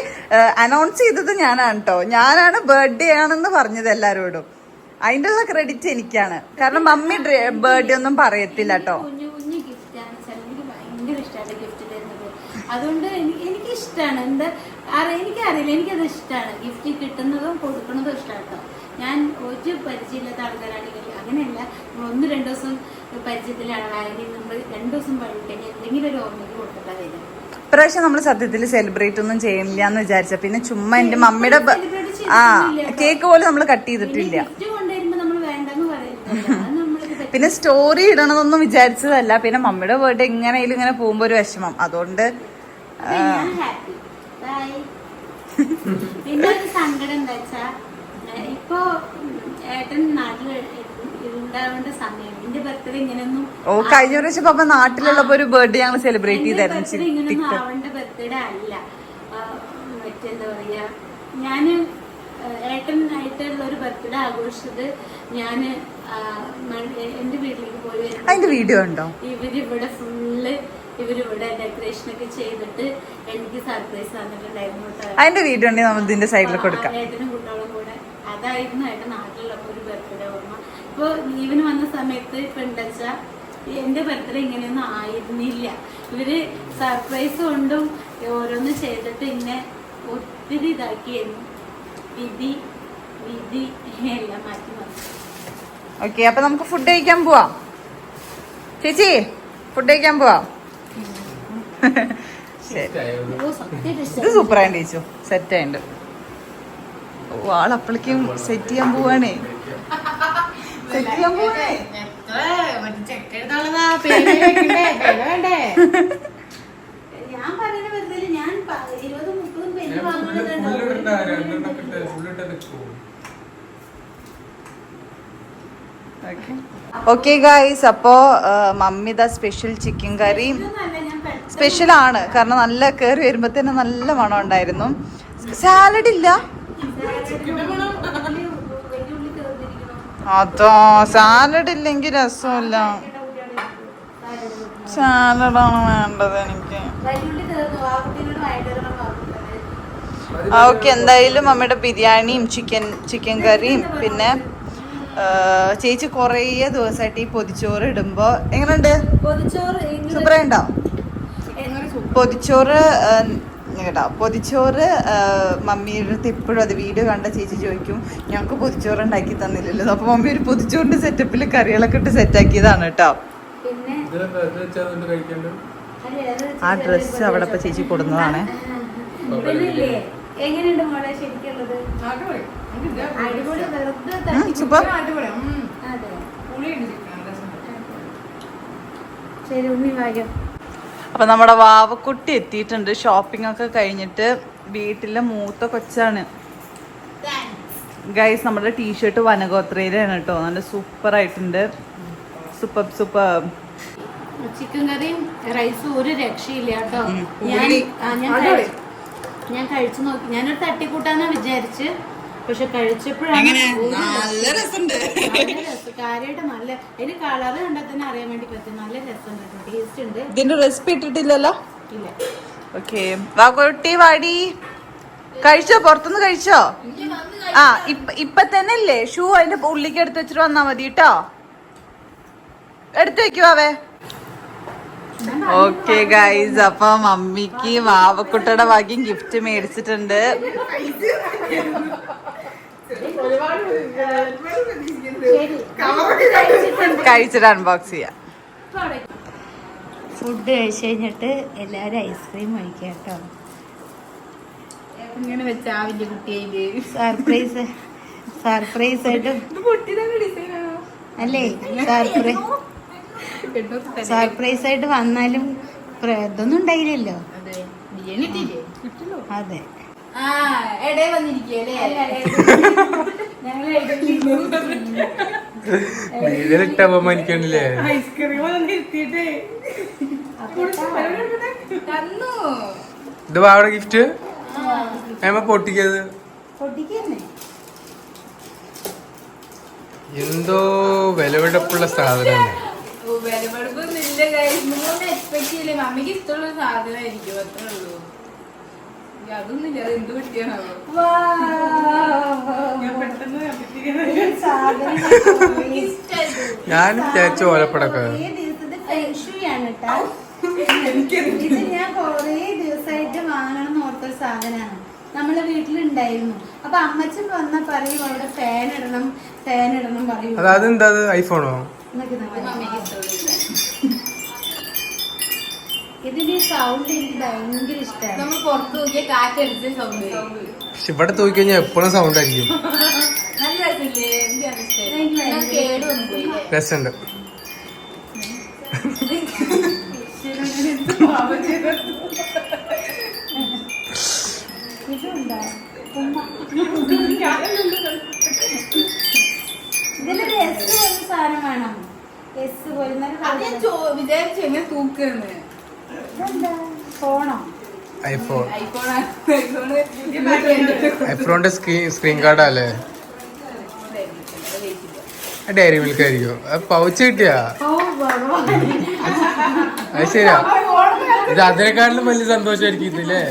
അനൗൺസ് ചെയ്തത് ഞാനാണ് കേട്ടോ. ഞാനാണ് ബർത്ത്ഡേ ആണെന്ന് പറഞ്ഞത് എല്ലാരോടും. അതിന്റെ ഉള്ള ക്രെഡിറ്റ് എനിക്കാണ്. കാരണം മമ്മി ബർത്ത്ഡേ ഒന്നും പറയത്തില്ല കേട്ടോ. കുഞ്ഞു കുഞ്ഞു ഗിഫ്റ്റ് ആണ്. എനിക്ക് ഭയങ്കര ഇഷ്ടമാണ് ഗിഫ്റ്റ് തരുന്നത്. അതുകൊണ്ട് എനിക്ക് ഇഷ്ടമാണ്. എനിക്കറിയില്ല, എനിക്കത് ഇഷ്ടമാണ്. ഗിഫ്റ്റ് കിട്ടുന്നതും കൊടുക്കുന്നതും ഇഷ്ടമാണ് കേട്ടോ. ഞാൻ ഒരു പരിചയമില്ലാത്ത ആൾക്കാരാണെങ്കിൽ അങ്ങനെയല്ല. നമ്മൾ 1-2 ദിവസം പരിചയത്തിലാണെങ്കിൽ നമ്മൾ 2 ദിവസം കഴിഞ്ഞാൽ എന്തെങ്കിലും ഒരു ഓർമ്മയ്ക്ക് കൊടുത്തിട്ടാ വരും. ഇപ്രാവശ്യം നമ്മൾ സത്യത്തിൽ സെലിബ്രേറ്റ് ഒന്നും ചെയ്യില്ല എന്ന് വിചാരിച്ച. പിന്നെ ചുമ്മാ എന്റെ മമ്മിയുടെ കേക്ക് പോലും നമ്മൾ കട്ട് ചെയ്തിട്ടില്ല. പിന്നെ സ്റ്റോറി ഇടണമെന്നൊന്നും വിചാരിച്ചതല്ല. പിന്നെ മമ്മിയുടെ ബർത്ത്ഡേ എങ്ങനെയായാലും ഇങ്ങനെ പോകുമ്പോ ഒരു വിഷമം. അതുകൊണ്ട് പിന്നെ ഒരു സങ്കടം എന്താ വെച്ചാ ഇപ്പൊ ഏട്ടൻ നാട്ടിൽ ഉണ്ടാവേണ്ട സമയം. എന്റെ ബർത്ത്ഡേ ഇങ്ങനെയൊന്നും കഴിഞ്ഞ പ്രാവശ്യം പപ്പ നാട്ടിലുള്ളപ്പോ ഒരു ബർത്ത്ഡേ ഞങ്ങൾ സെലിബ്രേറ്റ് ചെയ്തായിരുന്നു. ഇങ്ങനെയൊന്നും ആവേണ്ട ബർത്ത്ഡേ അല്ല. മറ്റെന്താ പറയാ, ഞാന് ഏട്ടനായിട്ടുള്ള ഒരു ബർത്ത്ഡേ ആഘോഷിച്ചത് ഞാന് എന്റെ വീട്ടിലേക്ക് പോയി വരുന്നത്. അതിന്റെ വീഡിയോ ഉണ്ടോ? ഇവരിവിടെ ഫുള്ള് ഇവരിവിടെ ഡെക്കറേഷൻ ഒക്കെ ചെയ്തിട്ട് എനിക്ക് സർപ്രൈസ് തന്നിട്ടുണ്ടായിരുന്നു. അതിന്റെ വീഡിയോ ഉണ്ടെങ്കിൽ നമ്മൾ ഇതിന്റെ സൈഡിൽ കൊടുക്കാം. ഏട്ടനും കുട്ടികളും കൂടെ. അതായിരുന്നു ഏട്ടൻ നാട്ടിലുള്ളപ്പോ ഒരു ബർത്ത്ഡേ ഓർമ്മ. ഇപ്പൊ ലീവിന് വന്ന സമയത്ത് ഇപ്പൊ എന്താ എന്റെ ബർത്ത്ഡേ ഇങ്ങനെയൊന്നും ആയിരുന്നില്ല. ഇവര് സർപ്രൈസ് കൊണ്ടും ഓരോന്ന് ചെയ്തിട്ട് ഇങ്ങനെ ഒത്തിരി ഇതാക്കിയായിരുന്നു. വിധി വിധി എല്ലാം മാറ്റി മാറ്റി. ഓക്കെ, അപ്പൊ നമുക്ക് ഫുഡ് കഴിക്കാൻ പോവാം. ചേച്ചി ഫുഡ് കഴിക്കാൻ പോവാം. ഇത് സൂപ്പർ ആയിട്ട് ചേച്ചു. സെറ്റ് ആയിട്ട് ആളപ്പളേക്കും സെറ്റ് ചെയ്യാൻ പോവാണേ. സെറ്റ് ചെയ്യാൻ പോവാണേ. ഞാൻ പറയുന്ന ബർത്ത്ഡേ ഞാൻ 20-30 പേര് വാങ്ങുന്നുണ്ട്. ഓക്കെ ഗൈസ്, അപ്പോ മമ്മി ദ സ്പെഷ്യൽ ചിക്കൻ കറി സ്പെഷ്യലാണ്. കാരണം നല്ല കയറി വരുമ്പോ തന്നെ നല്ല മണം ഉണ്ടായിരുന്നു. സാലഡ് ഇല്ല, അതോ സാലഡ് ഇല്ലെങ്കിൽ രസമില്ല. സാലഡാണ് വേണ്ടത് എനിക്ക്. ഓക്കെ, എന്തായാലും അമ്മയുടെ ബിരിയാണിയും ചിക്കൻ കറിയും പിന്നെ ചേച്ചി കുറേ ദിവസമായിട്ട് ഈ പൊതിച്ചോറ് ഇടുമ്പോ എങ്ങനെയുണ്ട്? സൂപ്പറായിണ്ടോ? പൊതിച്ചോറ് കേട്ടോ, പൊതിച്ചോറ് മമ്മിയുടെ അടുത്ത് ഇപ്പോഴും അത് വീഡിയോ കണ്ട ചേച്ചി ചോദിക്കും ഞങ്ങൾക്ക് പൊതിച്ചോറ് ഉണ്ടാക്കി തന്നില്ലല്ലോ. അപ്പൊ മമ്മി ഒരു പൊതിച്ചോറിന്റെ സെറ്റപ്പിൽ കറികളൊക്കെ ഇട്ട് സെറ്റാക്കിയതാണ് കേട്ടോ. ആ ഡ്രസ്സ് അവിടെ ഇപ്പൊ ചേച്ചി കൊടുന്നതാണ്. എങ്ങനെയുണ്ട് മോളെ ശരിക്കുള്ളത്? സൂപ്പർ. ശരി ഉണ്ണി വായോ. അപ്പൊ നമ്മുടെ വാവക്കുട്ടി എത്തിയിട്ടുണ്ട്. ഷോപ്പിംഗ് ഒക്കെ കഴിഞ്ഞിട്ട്. വീട്ടിലെ മൂത്ത കൊച്ചാണ് ഗൈസ്. നമ്മുടെ ടീഷർട്ട് വനഗോത്രയിലാണ് കേട്ടോ. നല്ല സൂപ്പർ ആയിട്ടുണ്ട്. Super super. ചിക്കൻ കറിയും റൈസും ഒരു രക്ഷയില്ല കേട്ടോ. ഞാൻ കഴിച്ചു നോക്കി. ഞാനൊരു തട്ടിക്കൂട്ടാന്നാ വിചാരിച്ച്, പക്ഷെ കഴിച്ചപ്പോഴാണ് കാര്യമായിട്ട് നല്ല. അതിന് കളറ് കണ്ടാൽ തന്നെ അറിയാൻ വേണ്ടി പറ്റും. നല്ല രസമുണ്ട്, ടേസ്റ്റ് ഉണ്ട്. ഇതിന്റെ റെസിപ്പി ഇട്ടിട്ടില്ലല്ലോ? ഇല്ല. ഓക്കെ, വാക്കുട്ടി വാടി. കഴിച്ചോ? പുറത്തുനിന്ന് കഴിച്ചോ? ആ ഇപ്പൊ തന്നെ അല്ലേ ഷൂ അതിന്റെ ഉള്ളിക്ക് എടുത്ത് വെച്ചിട്ട് വന്നാ മതി കേട്ടോ. എടുത്തു വെക്കുവാവേ. ഓക്കെ ഗൈസ്, അപ്പൊ മമ്മിക്ക് വാവക്കുട്ടയുടെ ഭാഗ്യം ഗിഫ്റ്റ് മേടിച്ചിട്ടുണ്ട്. കഴിച്ചിട്ട് അൺബോക്സ് ചെയ്യാം. ഫുഡ് കഴിച്ചു കഴിഞ്ഞിട്ട് എല്ലാരും ഐസ്ക്രീം കഴിക്കാം കേട്ടോ. ഇങ്ങനെ വെച്ചാ വലിയ കുട്ടിയായില്ലേ? സർപ്രൈസ് ആയിട്ട് അല്ലേ? സർപ്രൈസ് ആയിട്ട് വന്നാലും ഇതൊന്നും ഉണ്ടായില്ലല്ലോ. അതെ, ഇത് വാവിടെ ഗിഫ്റ്റ് പൊട്ടിക്കത് എന്തോ വിലപിടിപ്പുള്ള സാധനമാണ്. എക്സ്പെക്ട് ചെയ്യില്ലേ? മമ്മിക്ക് ഇഷ്ടമുള്ള സാധനമായിരിക്കും, അത്രേ ഉള്ളൂ. അതൊന്നുമില്ല, അത് എന്ത് പറ്റിയാണോ? ഞാൻ വിചാരിച്ച ഓലപ്പടക്ക ഞാൻ കൊറേ ദിവസമായിട്ട് വാങ്ങണം ഓർത്തൊരു സാധനമാണ്. നമ്മളെ വീട്ടിലുണ്ടായിരുന്നു. അപ്പൊ അമ്മച്ചൻ വന്നാ പറയും അവിടെ ഫാൻ ഇടണം പറയും. അതെന്താ? ഐഫോണോ? ഇതിന്റെ സൗണ്ട് എനിക്ക് ഭയങ്കര ഇഷ്ടമാണ്. നമ്മൾ പുറത്ത് നോക്കിയ കാറ്റടിച്ച് സൗണ്ട്. പക്ഷെ ഇവിടെ തൂക്കി കഴിഞ്ഞാൽ എപ്പോഴും സൗണ്ട് ആയിരിക്കും. നല്ല രസമില്ലേ? കേടുവന്നു രസമുണ്ട്. ഇതിന്റെ എസ് പോലെ സാധനം വേണം. എസ് പോലെ വിചാരിച്ചു എങ്ങനെ തൂക്കുന്നു. ഫോണോ? ഐഫോൺ. ഐഫോണിന്റെ സ്ക്രീൻ കാർഡാ അല്ലേ? ഡയറി മിൽക്ക് ആയിരിക്കും. പൗച്ച് കിട്ടിയാ? അത് ശരിയാ. ഇത് അതിനെക്കാട്ടിലും വലിയ സന്തോഷമായിരിക്കും ഇതില്ലേ?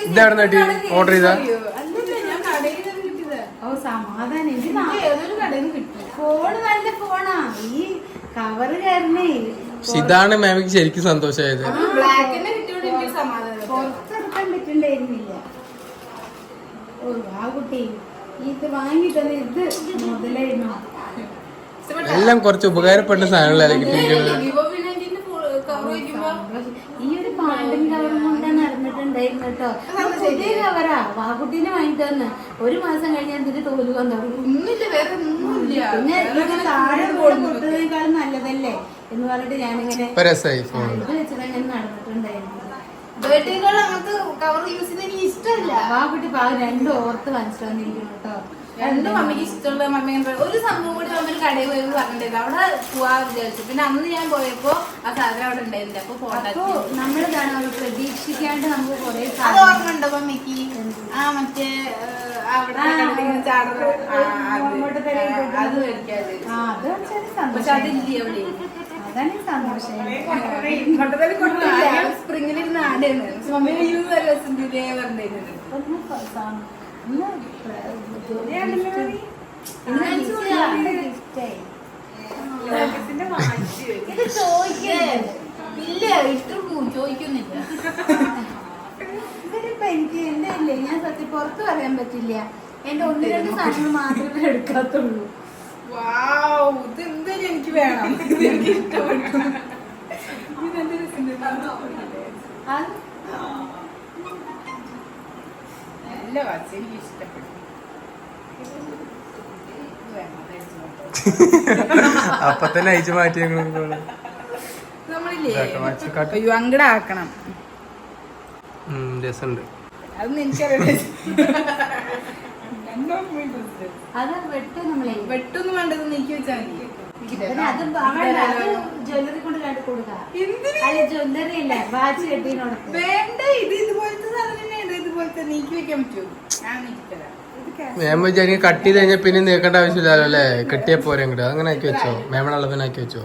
ഇതെവിടെ നട്ടി ഓർഡർ ചെയ്താ? ഫോണ് നല്ല ഫോണാ. ഈ കവറ് കാരണേ ഇതാണ് മാമിക്ക് ശരിക്കും സന്തോഷമായത്. പുറത്തെടുക്കാൻ പറ്റുണ്ടായിരുന്നില്ല. ഓ ആ കുട്ടി ഇത് വാങ്ങിട്ടത് ഇത് മുതലായിരുന്നു. എല്ലാം കുറച്ച് ഉപകാരപ്പെട്ട സാധനങ്ങളല്ലേ കിട്ടിയിരിക്കുന്നത്. ഈ ഒരു പാണ്ടും കവറും കൊണ്ടാ നടന്നിട്ടുണ്ടായിരുന്നു കേട്ടോ. പുതിയ കവറാ വാക്കുട്ടീനെ വാങ്ങിട്ട് വന്ന് 1 മാസം കഴിഞ്ഞാൽ ഇതിന്റെ തോല് വന്നു. പിന്നെ താഴെ കൊടുത്തതിനേക്കാളും നല്ലതല്ലേ എന്ന് പറഞ്ഞിട്ട് ഞാനിങ്ങനെ ഇത് വെച്ചത് അങ്ങനെ നടന്നിട്ടുണ്ടായിരുന്നു. കവർ യൂസ് ചെയ്ത് എനിക്ക് ഇഷ്ടമല്ല. വാക്കുട്ടി പാവം 2 ഓർത്ത് വാങ്ങിച്ചിട്ട് വന്നിരിക്കുന്നു കേട്ടോ. എന്ത് മമ്മിക്ക് ഇഷ്ടമുള്ള മമ്മി ഒരു സംഭവം കൂടി മമ്മി കടയിൽ പോയി പറഞ്ഞിട്ടില്ല, അവിടെ പോവാ വിചാരിച്ചു. പിന്നെ അന്ന് ഞാൻ പോയപ്പോ ആ സാധനം അവിടെ ഉണ്ടായിരുന്നില്ല. അപ്പൊ നമ്മളിതാണ് അവർ പ്രതീക്ഷിക്കാണ്ട് നമുക്ക് കുറെ ഓർമ്മ ഉണ്ടോ മമ്മിക്ക്? ആ മറ്റേ അവിടെ അത് മേടിക്കാതെ പക്ഷെ അതില്ലേ അവിടെ. അതാണ് സന്തോഷം. സ്പ്രിങ്ങിലിരുന്ന് ആടെയാണ് മമ്മി രസത്തിലേ പറഞ്ഞിരുന്നത്. ഇത് ചോദിക്കില്ല, ചോദിക്കുന്നില്ല. ഇതിപ്പോ എനിക്ക് എന്റെ ഇല്ലേ, ഞാൻ സത്യം പുറത്ത് പറയാൻ പറ്റില്ല. എന്റെ 1-2 സാധനങ്ങൾ മാത്രമേ എടുക്കാത്തുള്ളൂ. ഇതെന്തായാലും എനിക്ക് വേണം, എനിക്ക് ഇഷ്ടപ്പെട്ടു. നല്ല വാച്ച് എനിക്ക് ഇഷ്ടപ്പെട്ടു. അപ്പൊ തന്നെ അയച്ചു മാറ്റി നമ്മളില്ലേ അയ്യോ അങ്ങടെ ആക്കണം. രസമുണ്ട്. അതൊന്നും എനിക്കറിയാം. വെട്ടൊന്നും വേണ്ടത് നീക്കി വെച്ചാൽ മതി. ജ്വല്ലറി കൊണ്ട് കണ്ടു കൊടുക്കാം. ജ്വല്ലറി അല്ല, വാച്ച് കെട്ടിനോട് വേണ്ട. ഇത് ഇതുപോലത്തെ സാധനം തന്നെയാണ്. ഇതുപോലത്തെ നീക്കി വെക്കാൻ പറ്റുമോ? ഞാൻ നീക്കിത്തരാം. മേമ വിചാരിക്കും കട്ട് ചെയ്ത് കഴിഞ്ഞാൽ പിന്നെ നീക്കേണ്ട ആവശ്യമില്ലല്ലോ അല്ലേ? കെട്ടിയാ പോരെ ഇങ്ങോട്ട് അങ്ങനെ ആക്കി വെച്ചോ, മേമയുടെ അളവിനാക്കി വെച്ചോ.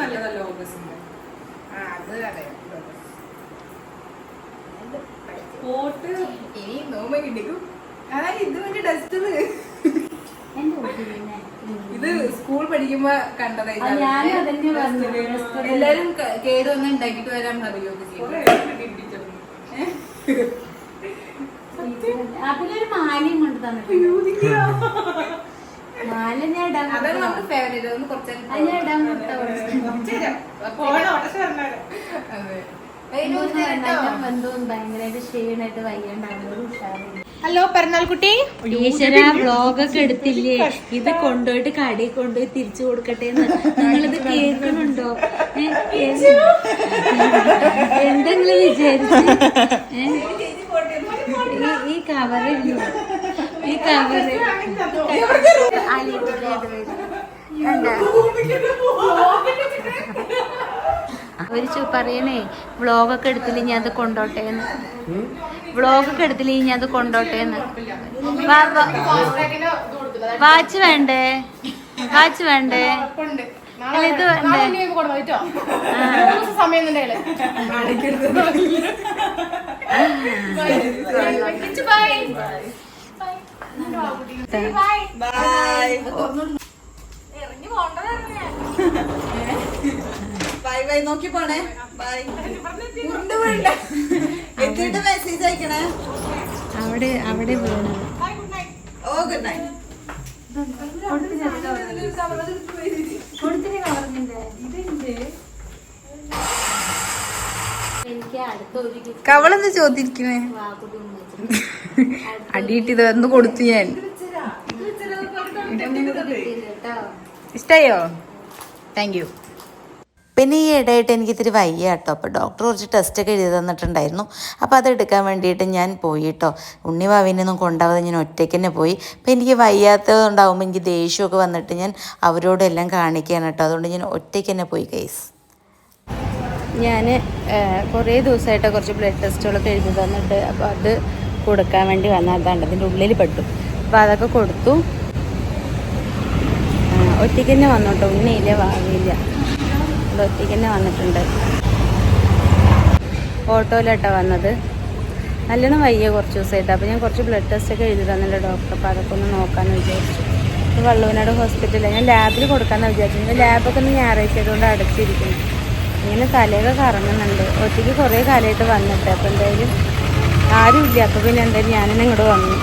നല്ലതല്ല ഓഗസ്റ്റ്. അത് അറിയാം. പോട്ട് ഇനി നോമ്പ കിട്ടിക്കും. ഇത് വേണ്ടി ഡസ്റ്റർ ഇത് സ്കൂൾ പഠിക്കുമ്പോ കണ്ടതായിരുന്നു. എല്ലാരും കേട് വന്ന് ഉണ്ടാക്കിട്ട് വരാൻ പറയോ? അതിലൊരു മാലയും കൊണ്ട് തന്നെ. മാല ഞാൻ ഇടാൻ ഭയങ്കരമായിട്ട് ക്ഷീണായിട്ട് വയ്യാണ്ടാവുന്നത് ഉഷാറില്ല. ഹലോ പെരുന്നാൾക്കുട്ടി, ഈശ്വര വ്ളോഗൊക്കെ എടുത്തില്ലേ? ഇത് കൊണ്ടുപോയിട്ട് കടയിൽ കൊണ്ടുപോയി തിരിച്ചു കൊടുക്കട്ടെ എന്ന് നിങ്ങളിത് കേൾക്കണുണ്ടോ? എന്തെങ്കിലും വിചാരിച്ചു ഈ കവറില്ല, ഈ കവറ് ഒരു പറയണേ വ്ളോഗൊക്കെ എടുത്തില്ലേ ഞാൻ അത് കൊണ്ടോട്ടേന്ന്. വ്ളോഗൊക്കെ എടുത്തില്ലേ ഞാൻ അത് കൊണ്ടോട്ടേന്ന്. വാച്ച് വേണ്ടേ? വാച്ച് വേണ്ടേ? അല്ല ഇത് വേണ്ടേ? ബൈ ബൈ നോക്കി പോണേ. ബൈ. എത്തിയിട്ട് മെസ്സേജ് അയക്കണേ. അവിടെ അവിടെ വീണു. ഓ ഗുഡ് നൈറ്റ്. കവളെന്ന് ചോദിക്കുന്നേ. അടിയിട്ടിത് ഒന്ന് കൊടുത്തു ഞാൻ. ഇഷ്ടായോ? Thank you. പിന്നെ ഈ ഇടയായിട്ട് എനിക്ക് ഇത്തിരി വയ്യ കേട്ടോ. അപ്പോൾ ഡോക്ടർ കുറച്ച് ടെസ്റ്റൊക്കെ എഴുതി തന്നിട്ടുണ്ടായിരുന്നു. അപ്പോൾ അതെടുക്കാൻ വേണ്ടിയിട്ട് ഞാൻ പോയി കേട്ടോ. ഉണ്ണിവാവിനൊന്നും കൊണ്ടാവാതെ ഞാൻ ഒറ്റയ്ക്ക് തന്നെ പോയി. അപ്പോൾ എനിക്ക് വയ്യാത്തതുണ്ടാകുമ്പോൾ എനിക്ക് ദേഷ്യമൊക്കെ വന്നിട്ട് ഞാൻ അവരോടെല്ലാം കാണിക്കുകയാണ് കേട്ടോ. അതുകൊണ്ട് ഞാൻ ഒറ്റയ്ക്ക് തന്നെ പോയി ഗൈസ്. ഞാൻ കുറേ ദിവസമായിട്ട് കുറച്ച് ബ്ലഡ് ടെസ്റ്റുകളൊക്കെ എഴുതി തന്നിട്ട് അപ്പോൾ അത് കൊടുക്കാൻ വേണ്ടി വന്നതാണ്. അതിൻ്റെ ഉള്ളിൽ പെട്ടു. അപ്പോൾ അതൊക്കെ കൊടുത്തു. ഒറ്റയ്ക്ക് തന്നെ വന്നോട്ടോ. ഉണ്ണിയില്ല, വാവിയില്ല. ഒറ്റയ്ക്ക് തന്നെ വന്നിട്ടുണ്ട്. ഓട്ടോയിലാട്ടോ വന്നത്. നല്ലോണം വയ്യ കുറച്ച് ദിവസമായിട്ട്. അപ്പോൾ ഞാൻ കുറച്ച് ബ്ലഡ് ടെസ്റ്റൊക്കെ എഴുതി തന്നില്ല ഡോക്ടർ. അപ്പോൾ അതൊക്കെ ഒന്ന് നോക്കാമെന്ന് വിചാരിച്ചു. വള്ളുവനാട് ഹോസ്പിറ്റലിൽ ഞാൻ ലാബിൽ കൊടുക്കാമെന്ന് വിചാരിച്ചു. ലാബൊക്കെ ഒന്ന് ഞായറാഴ്ച ആയതുകൊണ്ട് അടച്ചിരിക്കുന്നു. ഇങ്ങനെ തലയൊക്കെ കറങ്ങുന്നുണ്ട്. ഒറ്റയ്ക്ക് കുറേ കാലമായിട്ട് വന്നിട്ട്. അപ്പോൾ എന്തായാലും ആരുമില്ല. അപ്പോൾ പിന്നെ എന്തായാലും ഞാനെന്നെ ഇങ്ങോട്ട് വന്നു.